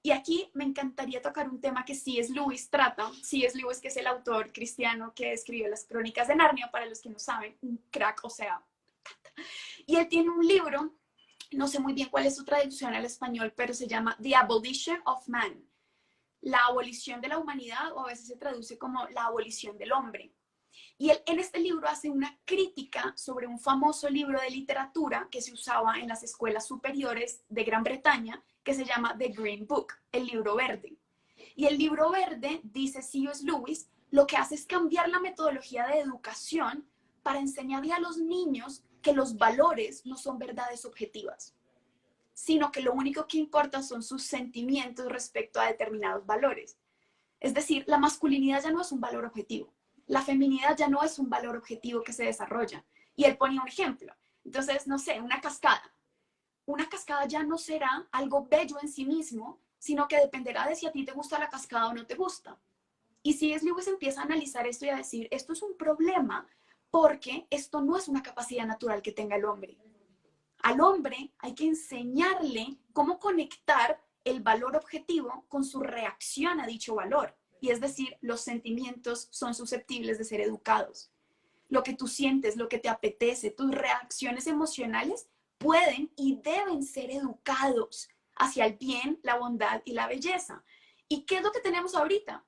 Speaker 1: Y aquí me encantaría tocar un tema que C.S. Lewis trata. C.S. Lewis, que es el autor cristiano que escribió las Crónicas de Narnia, para los que no saben, un crack, o sea. Y él tiene un libro, no sé muy bien cuál es su traducción al español, pero se llama The Abolition of Man, la abolición de la humanidad, o a veces se traduce como la abolición del hombre. Y él en este libro hace una crítica sobre un famoso libro de literatura que se usaba en las escuelas superiores de Gran Bretaña, que se llama The Green Book, el libro verde. Y el libro verde, dice C.S. Lewis, lo que hace es cambiar la metodología de educación para enseñarle a los niños que los valores no son verdades objetivas, sino que lo único que importa son sus sentimientos respecto a determinados valores. Es decir, la masculinidad ya no es un valor objetivo. La feminidad ya no es un valor objetivo que se desarrolla. Y él ponía un ejemplo. Entonces, no sé, una cascada. Una cascada ya no será algo bello en sí mismo, sino que dependerá de si a ti te gusta la cascada o no te gusta. Y si C.S. Lewis empieza a analizar esto y a decir, esto es un problema porque esto no es una capacidad natural que tenga el hombre. Al hombre hay que enseñarle cómo conectar el valor objetivo con su reacción a dicho valor. Y es decir, los sentimientos son susceptibles de ser educados. Lo que tú sientes, lo que te apetece, tus reacciones emocionales pueden y deben ser educados hacia el bien, la bondad y la belleza. ¿Y qué es lo que tenemos ahorita?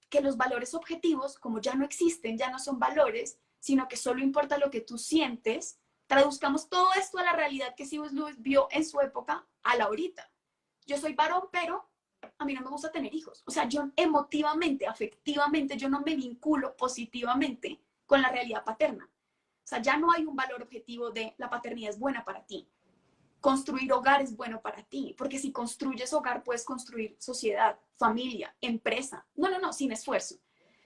Speaker 1: Que los valores objetivos, como ya no existen, ya no son valores, sino que solo importa lo que tú sientes. Traduzcamos todo esto a la realidad que C.S. Lewis vio en su época a la ahorita. Yo soy varón, pero a mí no me gusta tener hijos. O sea, yo emotivamente, afectivamente, yo no me vinculo positivamente con la realidad paterna. O sea, ya no hay un valor objetivo de la paternidad es buena para ti. Construir hogar es bueno para ti, porque si construyes hogar puedes construir sociedad, familia, empresa. No, no, no, sin esfuerzo.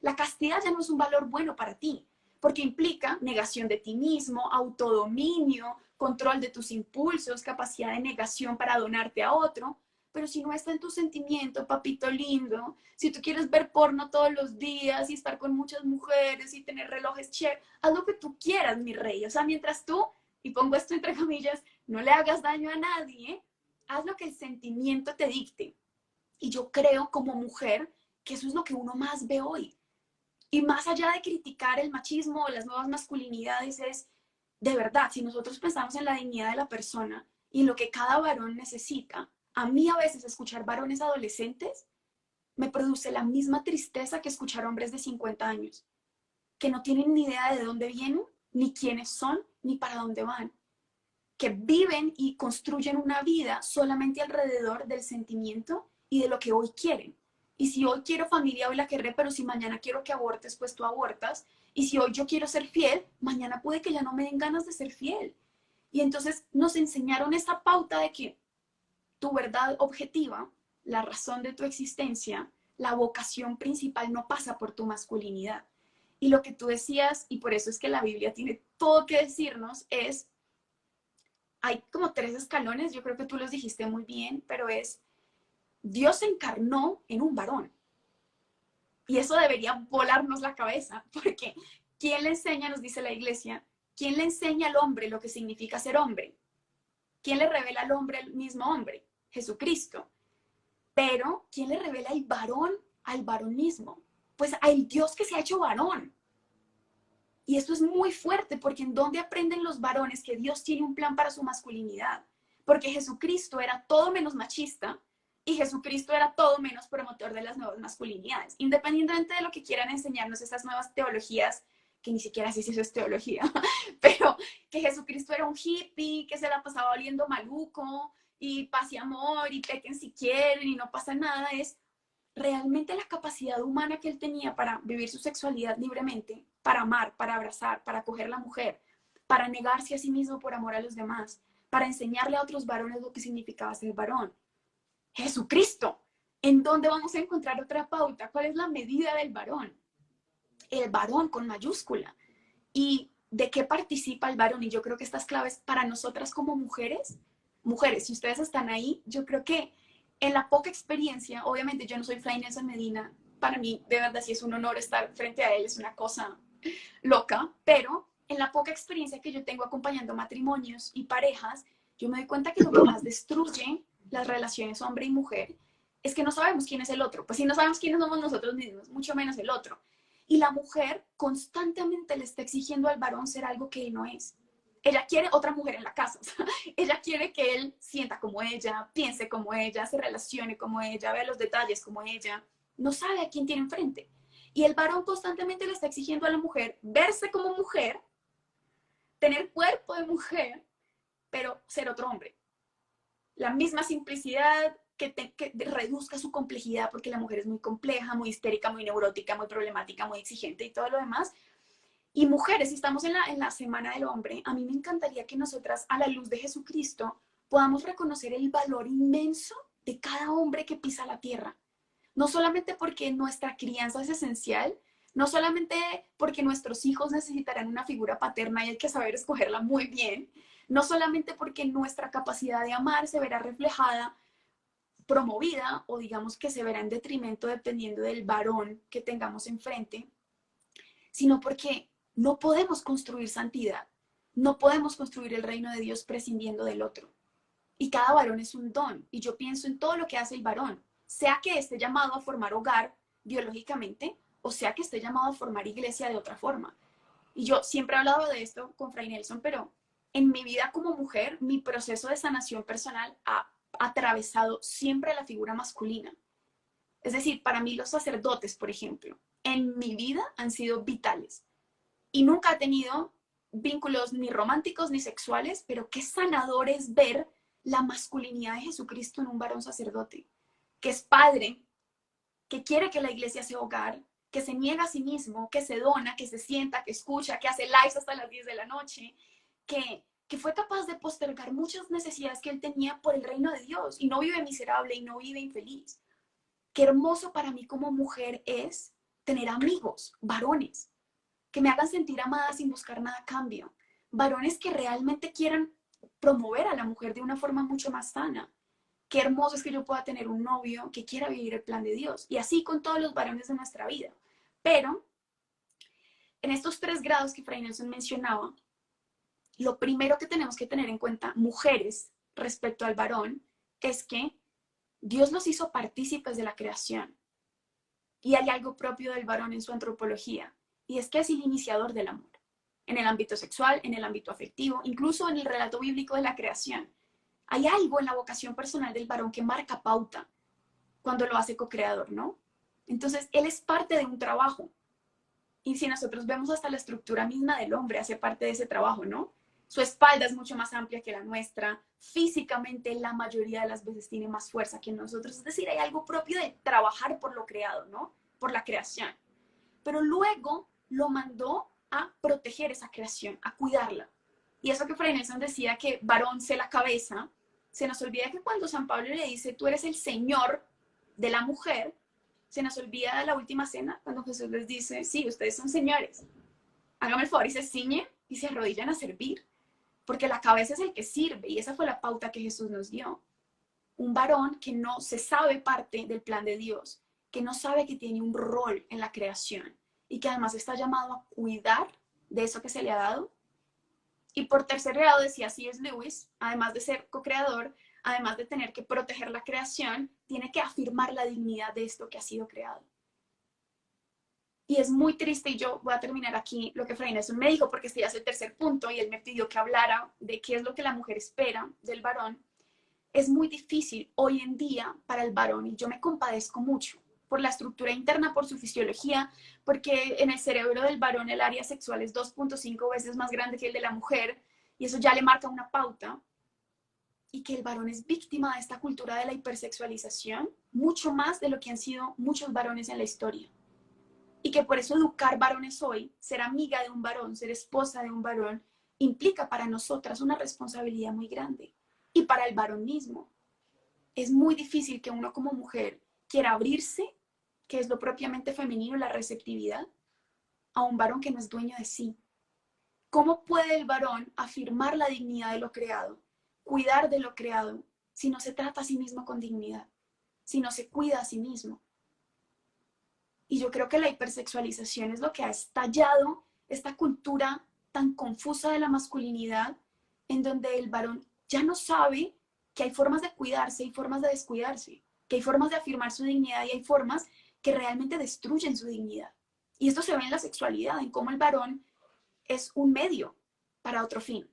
Speaker 1: La castidad ya no es un valor bueno para ti, porque implica negación de ti mismo, autodominio, control de tus impulsos, capacidad de negación para donarte a otro. Pero si no está en tu sentimiento, papito lindo, si tú quieres ver porno todos los días y estar con muchas mujeres y tener relojes chéveres, haz lo que tú quieras, mi rey. O sea, mientras tú, y pongo esto entre comillas, no le hagas daño a nadie, haz lo que el sentimiento te dicte. Y yo creo como mujer que eso es lo que uno más ve hoy. Y más allá de criticar el machismo o las nuevas masculinidades, es de verdad, si nosotros pensamos en la dignidad de la persona y en lo que cada varón necesita, a mí a veces escuchar varones adolescentes me produce la misma tristeza que escuchar hombres de 50 años, que no tienen ni idea de dónde vienen, ni quiénes son, ni para dónde van, que viven y construyen una vida solamente alrededor del sentimiento y de lo que hoy quieren. Y si hoy quiero familia, hoy la querré, pero si mañana quiero que abortes, pues tú abortas. Y si hoy yo quiero ser fiel, mañana puede que ya no me den ganas de ser fiel. Y entonces nos enseñaron esa pauta de que tu verdad objetiva, la razón de tu existencia, la vocación principal no pasa por tu masculinidad. Y lo que tú decías, y por eso es que la Biblia tiene todo que decirnos, es, hay como 3 escalones, yo creo que tú los dijiste muy bien, pero es, Dios se encarnó en un varón. Y eso debería volarnos la cabeza, porque ¿quién le enseña, nos dice la iglesia, quién le enseña al hombre lo que significa ser hombre? ¿Quién le revela al hombre el mismo hombre? Jesucristo. Pero ¿quién le revela al varón mismo? Pues al Dios que se ha hecho varón. Y esto es muy fuerte, porque ¿en dónde aprenden los varones que Dios tiene un plan para su masculinidad? Porque Jesucristo era todo menos machista y Jesucristo era todo menos promotor de las nuevas masculinidades. Independientemente de lo que quieran enseñarnos estas nuevas teologías, que ni siquiera sé si eso es teología, pero que Jesucristo era un hippie, que se la pasaba oliendo maluco, y paz y amor y pequen si quieren y no pasa nada, es realmente la capacidad humana que él tenía para vivir su sexualidad libremente, para amar, para abrazar, para acoger a la mujer, para negarse a sí mismo por amor a los demás, para enseñarle a otros varones lo que significaba ser varón. Jesucristo. ¿En dónde vamos a encontrar otra pauta? ¿Cuál es la medida del varón? El varón con mayúscula. ¿Y de qué participa el varón? Y yo creo que estas claves para nosotras como mujeres, si ustedes están ahí, yo creo que en la poca experiencia, obviamente yo no soy Fray Nelson Medina, para mí de verdad sí es un honor estar frente a él, es una cosa loca, pero en la poca experiencia que yo tengo acompañando matrimonios y parejas, yo me doy cuenta que lo que más destruye las relaciones hombre y mujer es que no sabemos quién es el otro. Pues si no sabemos quiénes somos nosotros mismos, mucho menos el otro. Y la mujer constantemente le está exigiendo al varón ser algo que él no es. Ella quiere otra mujer en la casa. O sea, ella quiere que él sienta como ella, piense como ella, se relacione como ella, vea los detalles como ella. No sabe a quién tiene enfrente. Y el varón constantemente le está exigiendo a la mujer verse como mujer, tener cuerpo de mujer, pero ser otro hombre. La misma simplicidad, que reduzca su complejidad, porque la mujer es muy compleja, muy histérica, muy neurótica, muy problemática, muy exigente y todo lo demás. Y mujeres, si estamos en la Semana del Hombre, a mí me encantaría que nosotras, a la luz de Jesucristo, podamos reconocer el valor inmenso de cada hombre que pisa la tierra. No solamente porque nuestra crianza es esencial, no solamente porque nuestros hijos necesitarán una figura paterna y hay que saber escogerla muy bien, no solamente porque nuestra capacidad de amar se verá reflejada, promovida o digamos que se verá en detrimento dependiendo del varón que tengamos enfrente, sino porque no podemos construir santidad, no podemos construir el reino de Dios prescindiendo del otro. Y cada varón es un don. Y yo pienso en todo lo que hace el varón, sea que esté llamado a formar hogar biológicamente o sea que esté llamado a formar iglesia de otra forma. Y yo siempre he hablado de esto con Fray Nelson, pero en mi vida como mujer, mi proceso de sanación personal ha atravesado siempre la figura masculina. Es decir, para mí los sacerdotes, por ejemplo, en mi vida han sido vitales. Y nunca he tenido vínculos ni románticos ni sexuales, pero qué sanador es ver la masculinidad de Jesucristo en un varón sacerdote, que es padre, que quiere que la iglesia sea hogar, que se niega a sí mismo, que se dona, que se sienta, que escucha, que hace lives hasta las 10 de la noche, que fue capaz de postergar muchas necesidades que él tenía por el reino de Dios y no vive miserable y no vive infeliz. Qué hermoso para mí como mujer es tener amigos, varones, que me hagan sentir amada sin buscar nada a cambio. Varones que realmente quieran promover a la mujer de una forma mucho más sana. Qué hermoso es que yo pueda tener un novio que quiera vivir el plan de Dios. Y así con todos los varones de nuestra vida. Pero en estos 3 grados que Fray Nelson mencionaba, lo primero que tenemos que tener en cuenta, mujeres, respecto al varón, es que Dios los hizo partícipes de la creación. Y hay algo propio del varón en su antropología. Y es que es el iniciador del amor. En el ámbito sexual, en el ámbito afectivo, incluso en el relato bíblico de la creación. Hay algo en la vocación personal del varón que marca pauta cuando lo hace co-creador, ¿no? Entonces, él es parte de un trabajo. Y si nosotros vemos hasta la estructura misma del hombre, hace parte de ese trabajo, ¿no? Su espalda es mucho más amplia que la nuestra. Físicamente, la mayoría de las veces tiene más fuerza que nosotros. Es decir, hay algo propio de trabajar por lo creado, ¿no? Por la creación. Pero luego lo mandó a proteger esa creación, a cuidarla. Y eso que Fray Nelson decía que varón sé la cabeza, se nos olvida que cuando San Pablo le dice, tú eres el Señor de la mujer, se nos olvida de la última cena, cuando Jesús les dice, sí, ustedes son señores, hágame el favor y se ciñen y se arrodillan a servir, porque la cabeza es el que sirve, y esa fue la pauta que Jesús nos dio. Un varón que no se sabe parte del plan de Dios, que no sabe que tiene un rol en la creación, y que además está llamado a cuidar de eso que se le ha dado. Y por tercer grado decía C.S. Lewis, además de ser co-creador, además de tener que proteger la creación, tiene que afirmar la dignidad de esto que ha sido creado. Y es muy triste, y yo voy a terminar aquí lo que Fray Nelson me dijo, porque este ya es el tercer punto, y él me pidió que hablara de qué es lo que la mujer espera del varón. Es muy difícil hoy en día para el varón, y yo me compadezco mucho por la estructura interna, por su fisiología, porque en el cerebro del varón el área sexual es 2.5 veces más grande que el de la mujer, y eso ya le marca una pauta. y que el varón es víctima de esta cultura de la hipersexualización mucho más de lo que han sido muchos varones en la historia. Y que por eso educar varones hoy, ser amiga de un varón, ser esposa de un varón, implica para nosotras una responsabilidad muy grande. Y para el varón mismo. Es muy difícil que uno como mujer quiera abrirse, que es lo propiamente femenino, la receptividad, a un varón que no es dueño de sí. ¿Cómo puede el varón afirmar la dignidad de lo creado, cuidar de lo creado, si no se trata a sí mismo con dignidad, si no se cuida a sí mismo? Y yo creo que la hipersexualización es lo que ha estallado esta cultura tan confusa de la masculinidad, en donde el varón ya no sabe que hay formas de cuidarse y formas de descuidarse, que hay formas de afirmar su dignidad y hay formas que realmente destruyen su dignidad. Y esto se ve en la sexualidad, en cómo el varón es un medio para otro fin.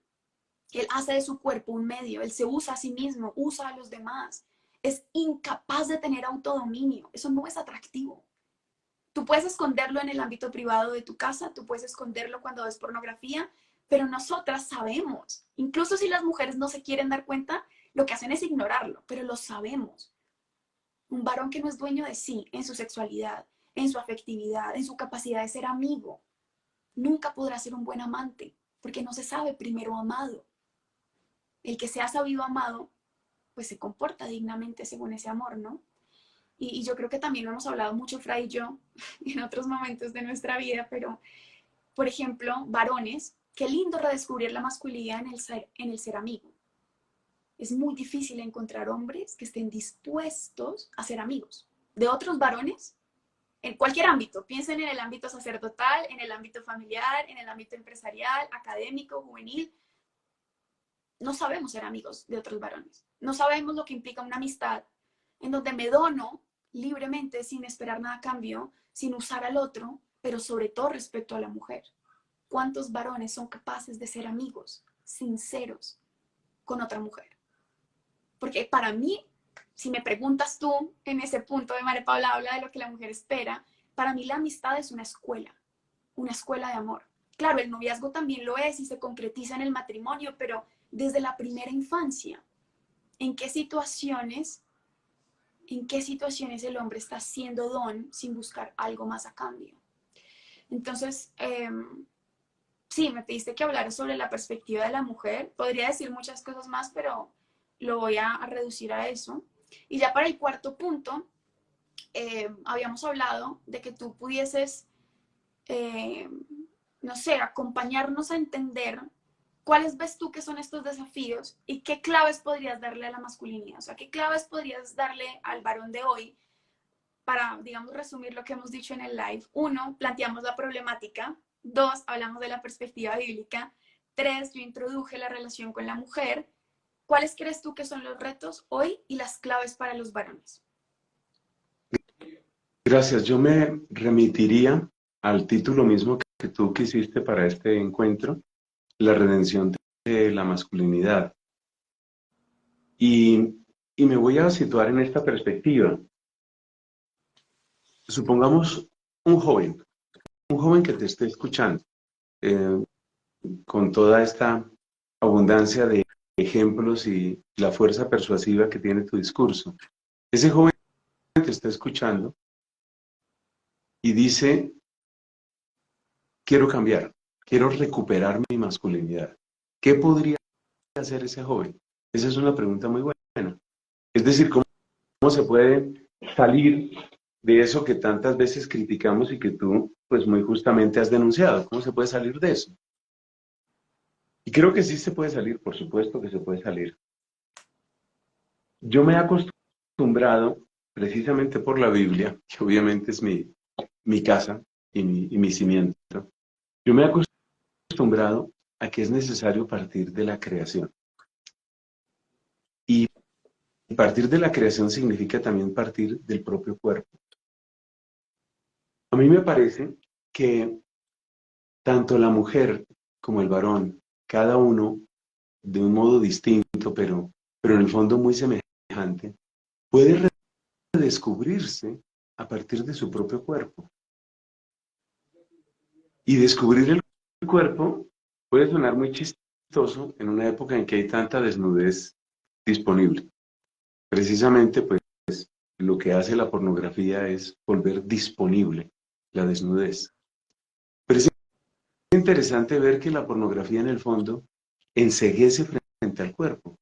Speaker 1: Él hace de su cuerpo un medio, él se usa a sí mismo, usa a los demás, es incapaz de tener autodominio, eso no es atractivo. Tú puedes esconderlo en el ámbito privado de tu casa, tú puedes esconderlo cuando ves pornografía, pero nosotras sabemos, incluso si las mujeres no se quieren dar cuenta, lo que hacen es ignorarlo, pero lo sabemos. Un varón que no es dueño de sí en su sexualidad, en su afectividad, en su capacidad de ser amigo, nunca podrá ser un buen amante, porque no se sabe primero amado. El que se ha sabido amado, pues se comporta dignamente según ese amor, ¿no? Y yo creo que también lo hemos hablado mucho, Fray y yo, en otros momentos de nuestra vida, pero, por ejemplo, varones, qué lindo redescubrir la masculinidad en el ser amigo. Es muy difícil encontrar hombres que estén dispuestos a ser amigos de otros varones en cualquier ámbito. Piensen en el ámbito sacerdotal, en el ámbito familiar, en el ámbito empresarial, académico, juvenil. No sabemos ser amigos de otros varones. No sabemos lo que implica una amistad en donde me dono libremente, sin esperar nada a cambio, sin usar al otro, pero sobre todo respecto a la mujer. ¿Cuántos varones son capaces de ser amigos, sinceros, con otra mujer? Porque para mí, si me preguntas tú en ese punto de María Paula habla de lo que la mujer espera, para mí la amistad es una escuela de amor. Claro, el noviazgo también lo es y se concretiza en el matrimonio, pero desde la primera infancia, ¿en qué situaciones el hombre está haciendo don sin buscar algo más a cambio? Entonces, sí, me pediste que hablara sobre la perspectiva de la mujer. Podría decir muchas cosas más, pero lo voy a reducir a eso. Y ya para el cuarto punto, habíamos hablado de que tú pudieses, eh, no sé, acompañarnos a entender cuáles ves tú que son estos desafíos y qué claves podrías darle a la masculinidad. O sea, qué claves podrías darle al varón de hoy para, digamos, resumir lo que hemos dicho en el live. 1, planteamos la problemática. 2, hablamos de la perspectiva bíblica. 3, yo introduje la relación con la mujer. ¿Cuáles crees tú que son los retos hoy y las claves para los varones?
Speaker 2: Gracias. Yo me remitiría al título mismo que tú quisiste para este encuentro, la redención de la masculinidad. Y, y me voy a situar en esta perspectiva. Supongamos un joven que te esté escuchando, eh, con toda esta abundancia de ejemplos y la fuerza persuasiva que tiene tu discurso. Ese joven te está escuchando y dice, quiero cambiar, quiero recuperar mi masculinidad. ¿Qué podría hacer ese joven? Esa es una pregunta muy buena. Es decir, ¿cómo se puede salir de eso que tantas veces criticamos y que tú, pues muy justamente has denunciado? ¿Cómo se puede salir de eso? Y creo que sí se puede salir, por supuesto que se puede salir. Yo me he acostumbrado, precisamente por la Biblia, que obviamente es mi casa y mi cimiento, yo me he acostumbrado a que es necesario partir de la creación. Y partir de la creación significa también partir del propio cuerpo. A mí me parece que tanto la mujer como el varón, cada uno de un modo distinto, pero en el fondo muy semejante, puede redescubrirse a partir de su propio cuerpo. Y descubrir el cuerpo puede sonar muy chistoso en una época en que hay tanta desnudez disponible. Precisamente, pues, lo que hace la pornografía es volver disponible la desnudez. Pero es interesante ver que la pornografía en el fondo enceguece frente al cuerpo.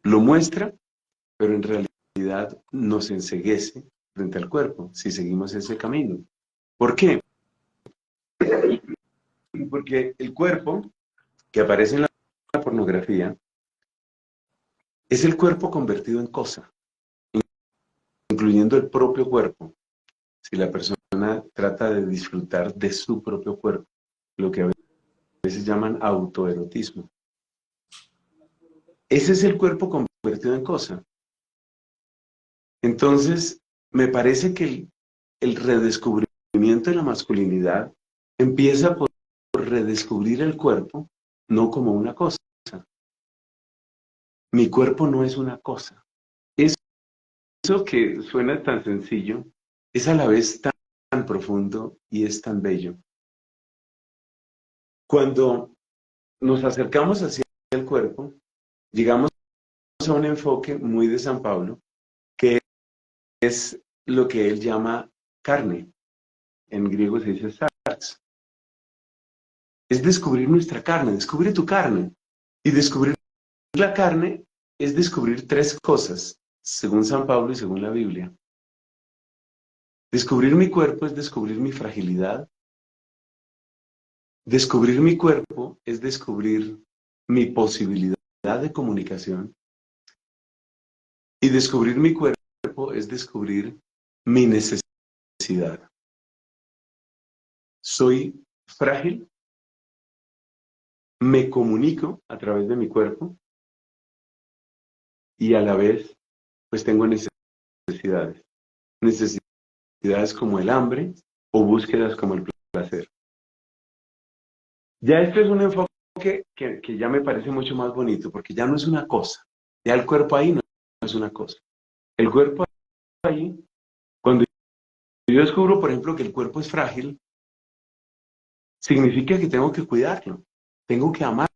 Speaker 2: Lo muestra, pero en realidad nos enceguece frente al cuerpo si seguimos ese camino. ¿Por qué? Porque el cuerpo que aparece en la pornografía es el cuerpo convertido en cosa, incluyendo el propio cuerpo. Si la persona trata de disfrutar de su propio cuerpo, lo que a veces llaman autoerotismo. Ese es el cuerpo convertido en cosa. Entonces, me parece que el redescubrimiento de la masculinidad empieza por redescubrir el cuerpo, no como una cosa. Mi cuerpo no es una cosa. Eso que suena tan sencillo, es a la vez tan profundo y es tan bello. Cuando nos acercamos hacia el cuerpo, llegamos a un enfoque muy de San Pablo, que es lo que él llama carne. En griego se dice sarx. Es descubrir nuestra carne, descubre tu carne. Y descubrir la carne es descubrir tres cosas, según San Pablo y según la Biblia. Descubrir mi cuerpo es descubrir mi fragilidad. Descubrir mi cuerpo es descubrir mi posibilidad de comunicación. Y descubrir mi cuerpo es descubrir mi necesidad. Soy frágil, me comunico a través de mi cuerpo y a la vez pues tengo necesidades. Necesidades como el hambre o búsquedas como el placer. Ya este es un enfoque que ya me parece mucho más bonito porque ya no es una cosa. Ya el cuerpo ahí no es una cosa. El cuerpo ahí, cuando yo descubro, por ejemplo, que el cuerpo es frágil, significa que tengo que cuidarlo, tengo que amarlo.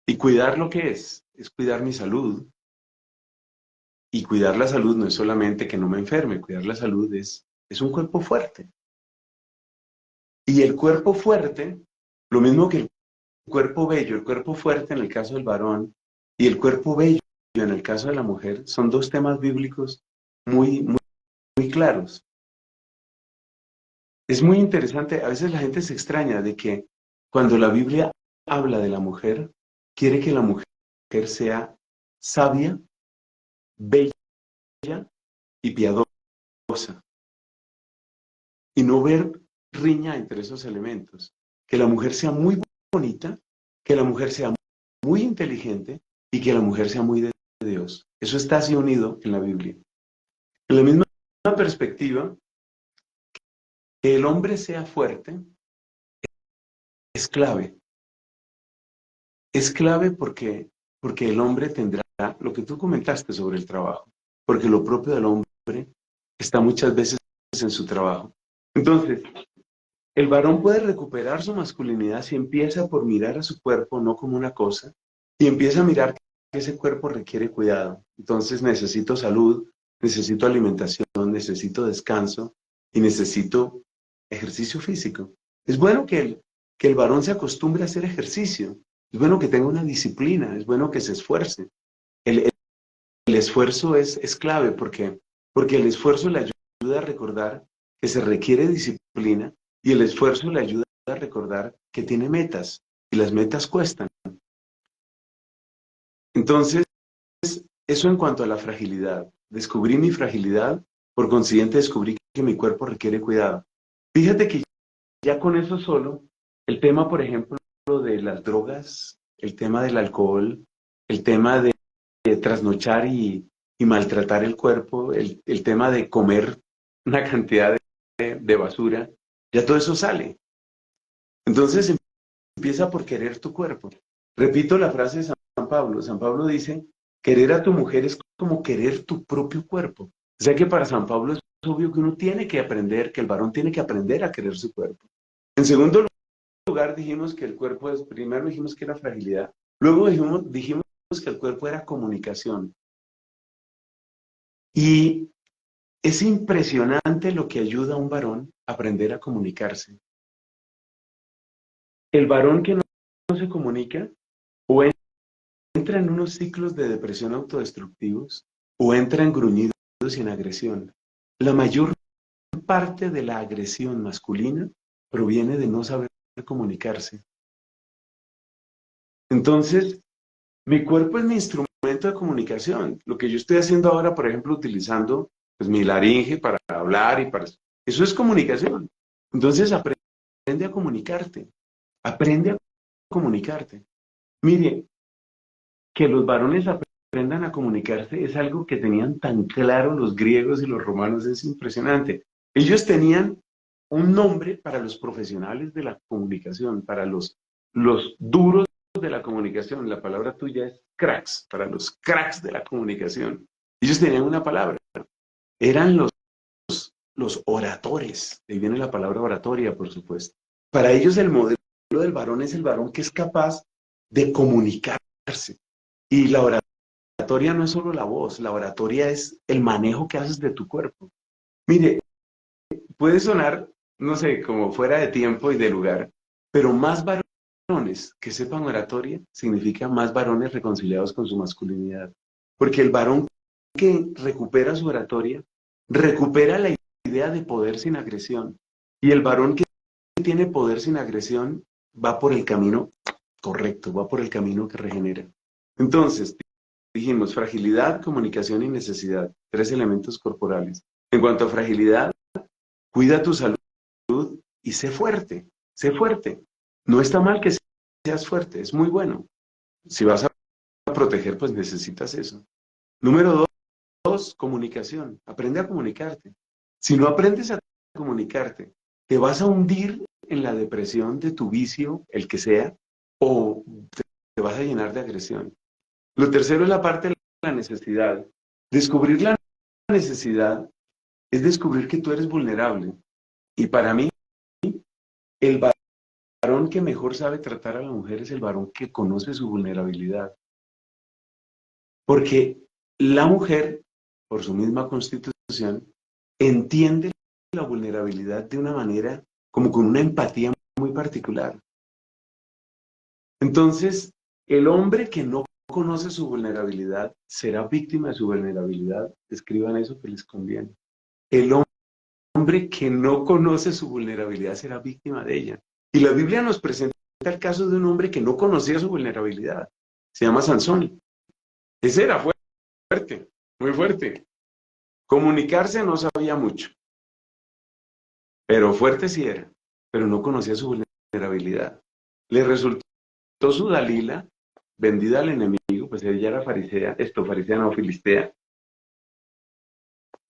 Speaker 2: ¿Y cuidar lo que es? Es cuidar mi salud. Y cuidar la salud no es solamente que no me enferme, cuidar la salud es un cuerpo fuerte. Y el cuerpo fuerte, lo mismo que el cuerpo bello, el cuerpo fuerte en el caso del varón y el cuerpo bello en el caso de la mujer, son dos temas bíblicos muy claros. Es muy interesante, a veces la gente se extraña de que cuando la Biblia habla de la mujer, quiere que la mujer sea sabia, bella y piadosa. Y no ver riña entre esos elementos. Que la mujer sea muy bonita, que la mujer sea muy inteligente y que la mujer sea muy de Dios. Eso está así unido en la Biblia. En la misma perspectiva, que el hombre sea fuerte es clave. Es clave porque el hombre tendrá lo que tú comentaste sobre el trabajo, porque lo propio del hombre está muchas veces en su trabajo. Entonces, el varón puede recuperar su masculinidad si empieza por mirar a su cuerpo no como una cosa y empieza a mirar que ese cuerpo requiere cuidado. Entonces necesito salud, necesito alimentación, necesito descanso y necesito ejercicio físico. Es bueno que el varón se acostumbre a hacer ejercicio. Es bueno que tenga una disciplina, es bueno que se esfuerce. El esfuerzo es clave porque el esfuerzo le ayuda a recordar que se requiere disciplina y el esfuerzo le ayuda a recordar que tiene metas y las metas cuestan. Entonces, eso en cuanto a la fragilidad. Descubrí mi fragilidad, por consiguiente descubrí que mi cuerpo requiere cuidado. Fíjate que ya con eso solo, el tema, por ejemplo, de las drogas, el tema del alcohol, el tema de trasnochar y maltratar el cuerpo, el tema de comer una cantidad de basura, ya todo eso sale. Entonces empieza por querer tu cuerpo. Repito la frase de San Pablo. San Pablo dice, querer a tu mujer es como querer tu propio cuerpo. O sea que para San Pablo es obvio que uno tiene que aprender, que el varón tiene que aprender a querer su cuerpo. En segundo lugar dijimos que el cuerpo es, primero dijimos que era fragilidad, Luego dijimos que el cuerpo era comunicación. Y es impresionante lo que ayuda a un varón a aprender a comunicarse. El varón que no se comunica o entra en unos ciclos de depresión autodestructivos o entra en gruñidos y en agresión. La mayor parte de la agresión masculina proviene de no saber comunicarse. Entonces, mi cuerpo es mi instrumento de comunicación. Lo que yo estoy haciendo ahora, por ejemplo, utilizando pues, mi laringe para hablar y para... Eso es comunicación. Entonces, aprende a comunicarte. Aprende a comunicarte. Mire, que los varones aprendan a comunicarse es algo que tenían tan claro los griegos y los romanos, es impresionante. Ellos tenían un nombre para los profesionales de la comunicación, para los duros de la comunicación. La palabra tuya es cracks, para los cracks de la comunicación. Ellos tenían una palabra, eran los oradores, de ahí viene la palabra oratoria, por supuesto. Para ellos el modelo del varón es el varón que es capaz de comunicarse. Y la oratoria no es solo la voz, la oratoria es el manejo que haces de tu cuerpo. Mire, puede sonar, no sé, como fuera de tiempo y de lugar, pero más varones que sepan oratoria significa más varones reconciliados con su masculinidad. Porque el varón que recupera su oratoria, recupera la idea de poder sin agresión. Y el varón que tiene poder sin agresión va por el camino correcto, va por el camino que regenera. Entonces, dijimos fragilidad, comunicación y necesidad, 3 elementos corporales. En cuanto a fragilidad, cuida tu salud y sé fuerte, sé fuerte. No está mal que seas fuerte, es muy bueno. Si vas a proteger, pues necesitas eso. Número 2, comunicación. Aprende a comunicarte. Si no aprendes a comunicarte, te vas a hundir en la depresión de tu vicio, el que sea, o te vas a llenar de agresión. Lo tercero es la parte de la necesidad. Descubrir la necesidad es descubrir que tú eres vulnerable. Y para mí, el varón que mejor sabe tratar a la mujer es el varón que conoce su vulnerabilidad. Porque la mujer, por su misma constitución, entiende la vulnerabilidad de una manera como con una empatía muy particular. Entonces, el hombre que no conoce su vulnerabilidad será víctima de su vulnerabilidad. Escriban eso que les conviene. El hombre que no conoce su vulnerabilidad será víctima de ella. Y la Biblia nos presenta el caso de un hombre que no conocía su vulnerabilidad. Se llama Sansón. Ese era fuerte, muy fuerte. Comunicarse no sabía mucho, pero fuerte sí era, pero no conocía su vulnerabilidad. Le resultó su Dalila, vendida al enemigo, pues ella era farisea, farisea no filistea,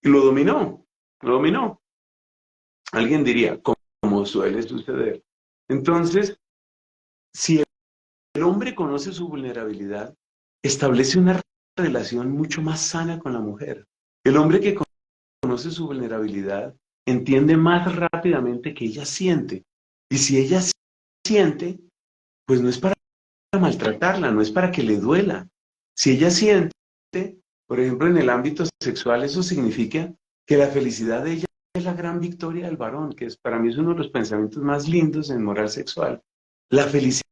Speaker 2: y lo dominó, lo dominó. Alguien diría, como suele suceder. Entonces, si el hombre conoce su vulnerabilidad, establece una relación mucho más sana con la mujer. El hombre que conoce su vulnerabilidad entiende más rápidamente que ella siente. Y si ella siente, pues no es para maltratarla, no es para que le duela. Si ella siente, por ejemplo, en el ámbito sexual, eso significa que la felicidad de ella es la gran victoria del varón, que es, para mí es uno de los pensamientos más lindos en moral sexual. La felicidad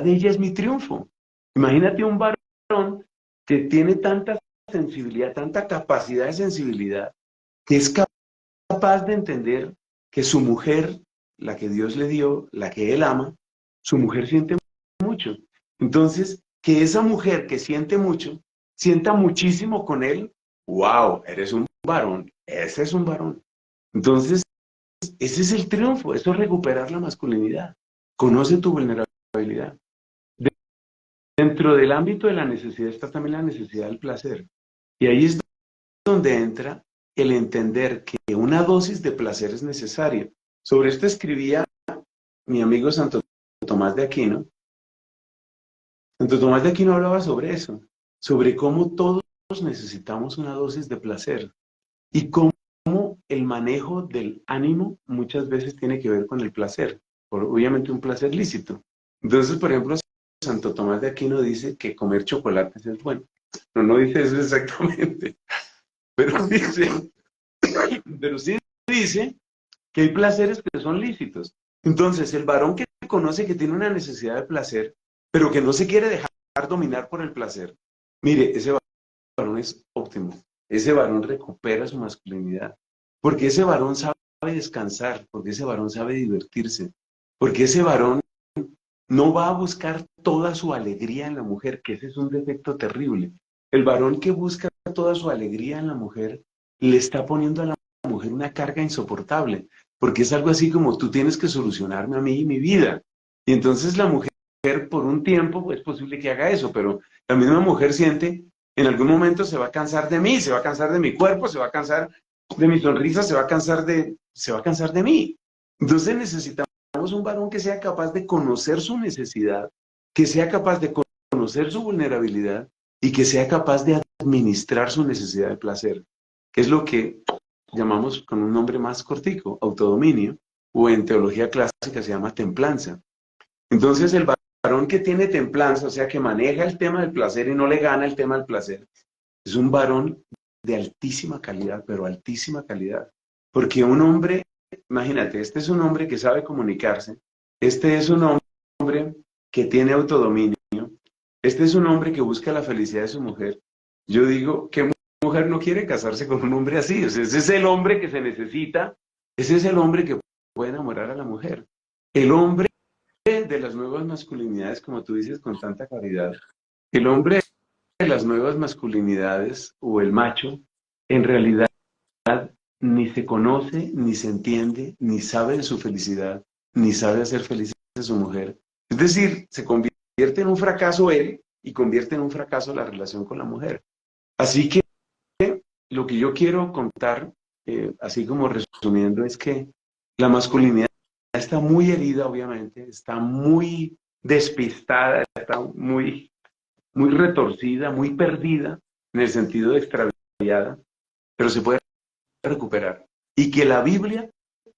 Speaker 2: de ella es mi triunfo. Imagínate un varón que tiene tanta sensibilidad, tanta capacidad de sensibilidad, que es capaz de entender que su mujer, la que Dios le dio, la que él ama, su mujer siente mucho. Entonces, que esa mujer que siente mucho, sienta muchísimo con él, wow, eres un varón, ese es un varón. Entonces, ese es el triunfo, eso es recuperar la masculinidad. Conoce tu vulnerabilidad. Dentro del ámbito de la necesidad está también la necesidad del placer. Y ahí es donde entra el entender que una dosis de placer es necesaria. Sobre esto escribía mi amigo Santo Tomás de Aquino. Santo Tomás de Aquino hablaba sobre eso, sobre cómo todos necesitamos una dosis de placer y cómo el manejo del ánimo muchas veces tiene que ver con el placer, obviamente un placer lícito. Entonces, por ejemplo, Santo Tomás de Aquino dice que comer chocolates es bueno. No dice eso exactamente, pero pero sí dice que hay placeres que son lícitos. Entonces, el varón que conoce que tiene una necesidad de placer, pero que no se quiere dejar dominar por el placer, mire, ese varón es óptimo. Ese varón recupera su masculinidad, porque ese varón sabe descansar, porque ese varón sabe divertirse, porque ese varón no va a buscar toda su alegría en la mujer, que ese es un defecto terrible. El varón que busca toda su alegría en la mujer le está poniendo a la mujer una carga insoportable, porque es algo así como tú tienes que solucionarme a mí y mi vida. Y entonces la mujer por un tiempo es posible que haga eso, pero la misma mujer siente, en algún momento se va a cansar de mí, se va a cansar de mi cuerpo, se va a cansar de mi sonrisa, se va a cansar de mí. Entonces necesitamos un varón que sea capaz de conocer su necesidad, que sea capaz de conocer su vulnerabilidad y que sea capaz de administrar su necesidad de placer, que es lo que llamamos con un nombre más cortico, autodominio, o en teología clásica se llama templanza. Entonces el varón que tiene templanza, o sea, que maneja el tema del placer y no le gana el tema del placer, es un varón de altísima calidad, pero altísima calidad. Porque un hombre, imagínate, este es un hombre que sabe comunicarse, este es un hombre que tiene autodominio, este es un hombre que busca la felicidad de su mujer. Yo digo, ¿qué mujer no quiere casarse con un hombre así? O sea, ese es el hombre que se necesita, ese es el hombre que puede enamorar a la mujer. El hombre de las nuevas masculinidades, como tú dices con tanta claridad, el hombre de las nuevas masculinidades o el macho, en realidad ni se conoce, ni se entiende, ni sabe de su felicidad, ni sabe hacer feliz a su mujer. Es decir, se convierte en un fracaso él y convierte en un fracaso la relación con la mujer. Así que lo que yo quiero contar, así como resumiendo, es que la masculinidad está muy herida, obviamente, está muy despistada, está muy retorcida, muy perdida, en el sentido de extraviada, pero se puede recuperar. Y que la Biblia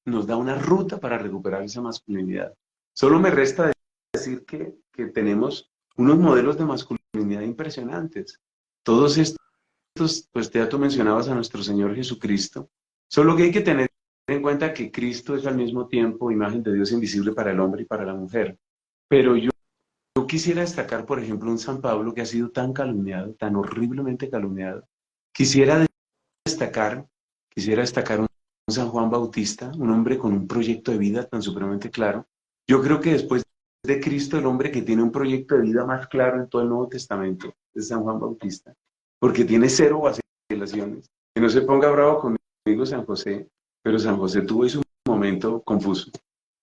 Speaker 2: nos da una ruta para recuperar esa masculinidad. Solo me resta decir que tenemos unos modelos de masculinidad impresionantes. Todos estos, pues ya tú mencionabas a nuestro Señor Jesucristo, solo que hay que tener en cuenta que Cristo es al mismo tiempo imagen de Dios invisible para el hombre y para la mujer. Pero yo quisiera destacar, por ejemplo, un San Pablo que ha sido tan calumniado, tan horriblemente calumniado. Quisiera destacar, quisiera destacar un San Juan Bautista, un hombre con un proyecto de vida tan supremamente claro. Yo creo que después de Cristo, el hombre que tiene un proyecto de vida más claro en todo el Nuevo Testamento es San Juan Bautista, porque tiene cero vacilaciones. Que no se ponga bravo conmigo San José, pero San José tuvo su momento confuso.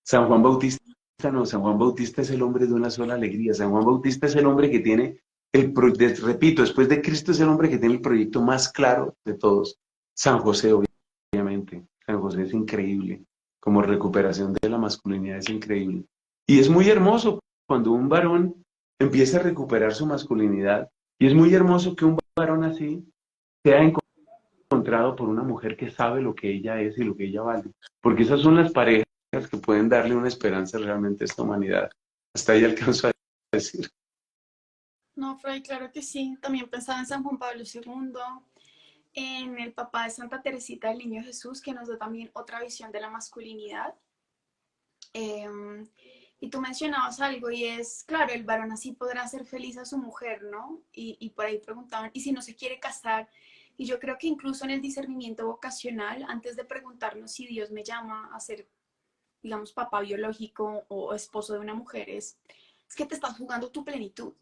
Speaker 2: San Juan Bautista no, San Juan Bautista es el hombre de una sola alegría. San Juan Bautista es el hombre que tiene repito, después de Cristo es el hombre que tiene el proyecto más claro de todos. San José, obviamente. San José es increíble. Como recuperación de la masculinidad es increíble. Y es muy hermoso cuando un varón empieza a recuperar su masculinidad. Y es muy hermoso que un varón así sea encontrado por una mujer que sabe lo que ella es y lo que ella vale. Porque esas son las parejas que pueden darle una esperanza realmente a esta humanidad. Hasta ahí alcanzo a decir.
Speaker 1: No, Fray, claro que sí. También pensaba en San Juan Pablo II, en el papá de Santa Teresita del Niño Jesús, que nos da también otra visión de la masculinidad. Y tú mencionabas algo y es, claro, el varón así podrá hacer feliz a su mujer, ¿no? Y por ahí preguntaban, ¿y si no se quiere casar? Y yo creo que incluso en el discernimiento vocacional, antes de preguntarnos si Dios me llama a ser, digamos, papá biológico o esposo de una mujer, es que te estás jugando tu plenitud.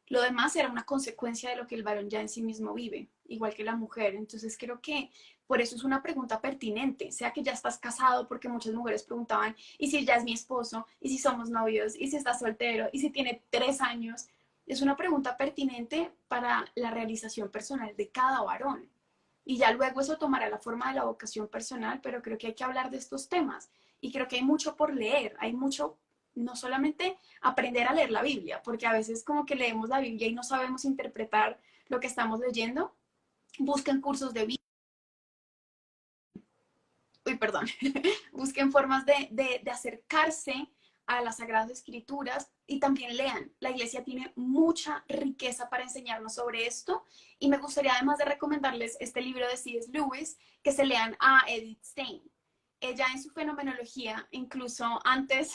Speaker 1: Lo demás era una consecuencia de lo que el varón ya en sí mismo vive, igual que la mujer. Entonces creo que por eso es una pregunta pertinente, sea que ya estás casado, porque muchas mujeres preguntaban, ¿y si ya es mi esposo? ¿Y si somos novios? ¿Y si está soltero? ¿Y si tiene 3 años? Es una pregunta pertinente para la realización personal de cada varón. Y ya luego eso tomará la forma de la vocación personal, pero creo que hay que hablar de estos temas. Y creo que hay mucho por leer, hay mucho, no solamente aprender a leer la Biblia, porque a veces como que leemos la Biblia y no sabemos interpretar lo que estamos leyendo. Busquen cursos de vida. Uy, perdón. Busquen formas de acercarse a las Sagradas Escrituras y también lean. La iglesia tiene mucha riqueza para enseñarnos sobre esto y me gustaría además de recomendarles este libro de C.S. Lewis, que se lean a Edith Stein. Ella en su fenomenología, incluso antes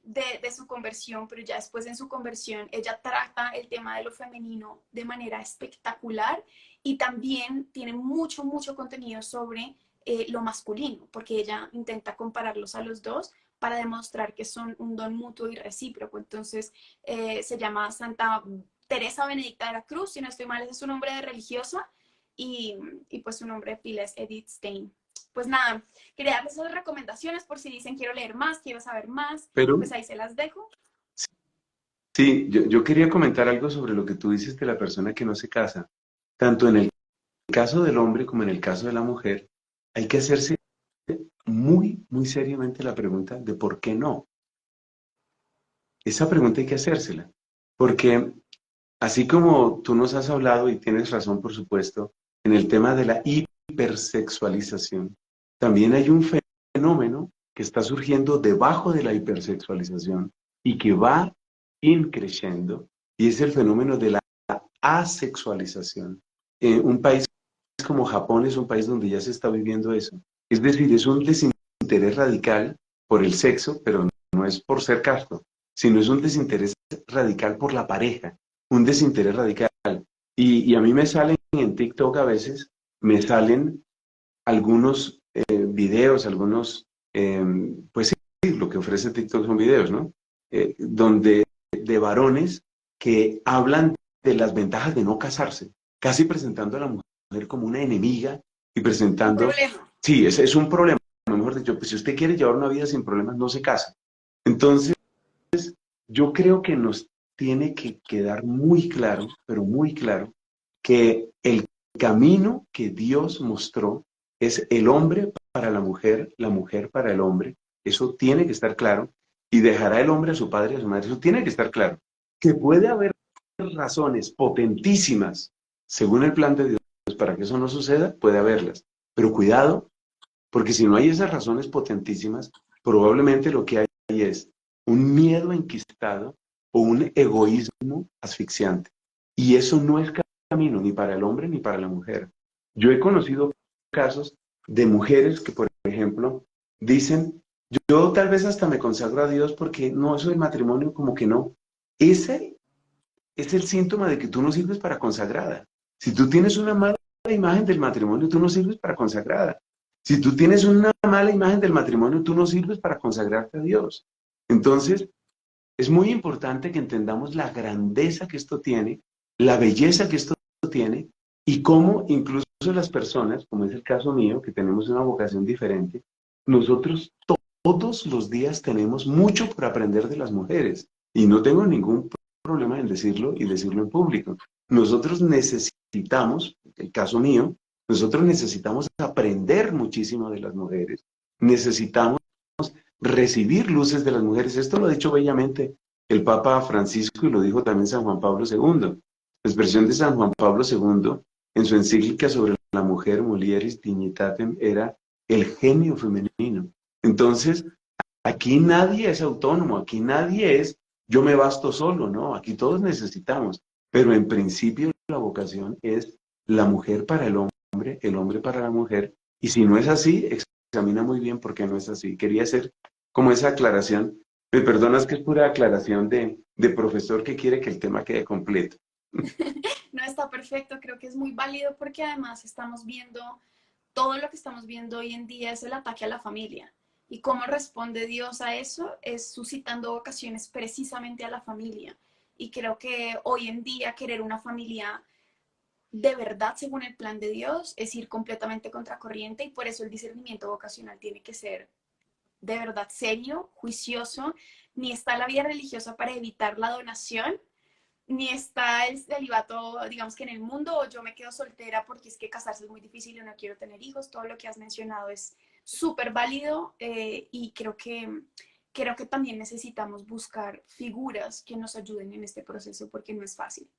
Speaker 1: de su conversión, pero ya después en su conversión, ella trata el tema de lo femenino de manera espectacular y también tiene mucho, mucho contenido sobre lo masculino, porque ella intenta compararlos a los dos para demostrar que son un don mutuo y recíproco. Entonces, se llama Santa Teresa Benedicta de la Cruz, si no estoy mal, ese es su nombre de religiosa, y pues su nombre de pila es Edith Stein. Pues nada, quería darles esas recomendaciones por si dicen quiero leer más, quiero saber más,
Speaker 2: Pero
Speaker 1: pues ahí se las dejo.
Speaker 2: sí, yo quería comentar algo sobre lo que tú dices de la persona que no se casa. Tanto en el caso del hombre como en el caso de la mujer, hay que hacerse muy, muy seriamente la pregunta de por qué no. Esa pregunta hay que hacérsela, porque así como tú nos has hablado, y tienes razón, por supuesto, en el tema de la hipersexualización, también hay un fenómeno que está surgiendo debajo de la hipersexualización y que va increciendo, y es el fenómeno de la asexualización. Un país como Japón es un país donde ya se está viviendo eso. Es decir, es un desinterés radical por el sexo, pero no es por ser casto, sino es un desinterés radical por la pareja, un desinterés radical. Y a mí me salen en TikTok a veces, me salen algunos videos, algunos, pues sí, lo que ofrece TikTok son videos, ¿no? Donde de varones que hablan de las ventajas de no casarse, casi presentando a la mujer como una enemiga y
Speaker 1: Un
Speaker 2: presentando,
Speaker 1: problema.
Speaker 2: sí, ese es un problema, mejor dicho, pues si usted quiere llevar una vida sin problemas, no se casa. Entonces, yo creo que nos tiene que quedar muy claro, pero muy claro, que el camino que Dios mostró es el hombre para la mujer para el hombre. Eso tiene que estar claro. Y dejará el hombre a su padre y a su madre. Eso tiene que estar claro. Que puede haber razones potentísimas, según el plan de Dios, para que eso no suceda, puede haberlas. Pero cuidado, porque si no hay esas razones potentísimas, probablemente lo que hay es un miedo enquistado o un egoísmo asfixiante. Y eso no es camino ni para el hombre ni para la mujer. Yo he conocido casos de mujeres que, por ejemplo, dicen, yo tal vez hasta me consagro a Dios porque no, eso del matrimonio como que no. Ese es el síntoma de que tú no sirves para consagrada. Si tú tienes una mala imagen del matrimonio, tú no sirves para consagrada. Si tú tienes una mala imagen del matrimonio, tú no sirves para consagrarte a Dios. Entonces, es muy importante que entendamos la grandeza que esto tiene, la belleza que esto tiene y cómo incluso las personas, como es el caso mío, que tenemos una vocación diferente, nosotros todos los días tenemos mucho por aprender de las mujeres y no tengo ningún problema en decirlo y decirlo en público. Nosotros necesitamos, el caso mío, nosotros necesitamos aprender muchísimo de las mujeres, necesitamos recibir luces de las mujeres. Esto lo ha dicho bellamente el Papa Francisco y lo dijo también San Juan Pablo II. La expresión de San Juan Pablo II en su encíclica sobre la mujer, Mulieris Dignitatem, era el genio femenino. Entonces, aquí nadie es autónomo, aquí nadie es yo me basto solo, ¿no? Aquí todos necesitamos, pero en principio la vocación es la mujer para el hombre para la mujer, y si no es así, examina muy bien por qué no es así. Quería hacer como esa aclaración. Me perdonas que es pura aclaración de profesor que quiere que el tema quede completo.
Speaker 1: No, está perfecto, creo que es muy válido porque además estamos viendo, todo lo que estamos viendo hoy en día es el ataque a la familia. Y cómo responde Dios a eso es suscitando vocaciones precisamente a la familia. Y creo que hoy en día querer una familia de verdad según el plan de Dios es ir completamente contracorriente y por eso el discernimiento vocacional tiene que ser de verdad serio, juicioso. Ni está la vida religiosa para evitar la donación, ni está el celibato, digamos que en el mundo, o yo me quedo soltera porque es que casarse es muy difícil y no quiero tener hijos. Todo lo que has mencionado es súper válido y creo que también necesitamos buscar figuras que nos ayuden en este proceso porque no es fácil.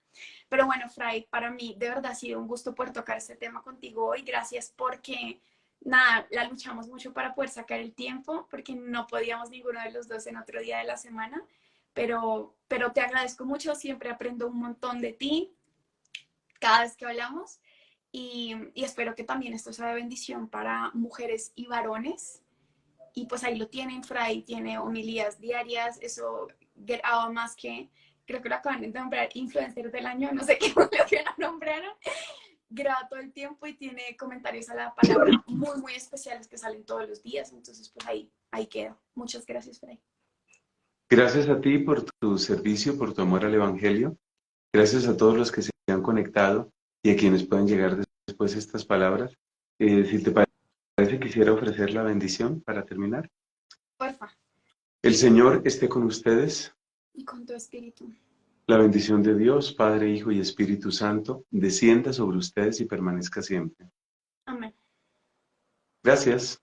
Speaker 1: Pero bueno, Fray, para mí de verdad ha sido un gusto poder tocar este tema contigo hoy. Gracias porque nada, la luchamos mucho para poder sacar el tiempo, porque no podíamos ninguno de los dos en otro día de la semana, pero te agradezco mucho, siempre aprendo un montón de ti cada vez que hablamos y espero que también esto sea de bendición para mujeres y varones. Y pues ahí lo tienen, Fray tiene homilías diarias, eso graba más que, creo que lo acaban de nombrar influencer del año, no sé qué fue lo que lo nombraron, graba todo el tiempo y tiene comentarios a la palabra muy, muy especiales que salen todos los días, entonces pues ahí queda. Muchas gracias, Fray.
Speaker 2: Gracias a ti por tu servicio, por tu amor al Evangelio. Gracias a todos los que se han conectado y a quienes pueden llegar después estas palabras. Si te parece, quisiera ofrecer la bendición para terminar.
Speaker 1: Porfa.
Speaker 2: El Señor esté con ustedes.
Speaker 1: Y con tu espíritu.
Speaker 2: La bendición de Dios, Padre, Hijo y Espíritu Santo, descienda sobre ustedes y permanezca siempre.
Speaker 1: Amén.
Speaker 2: Gracias.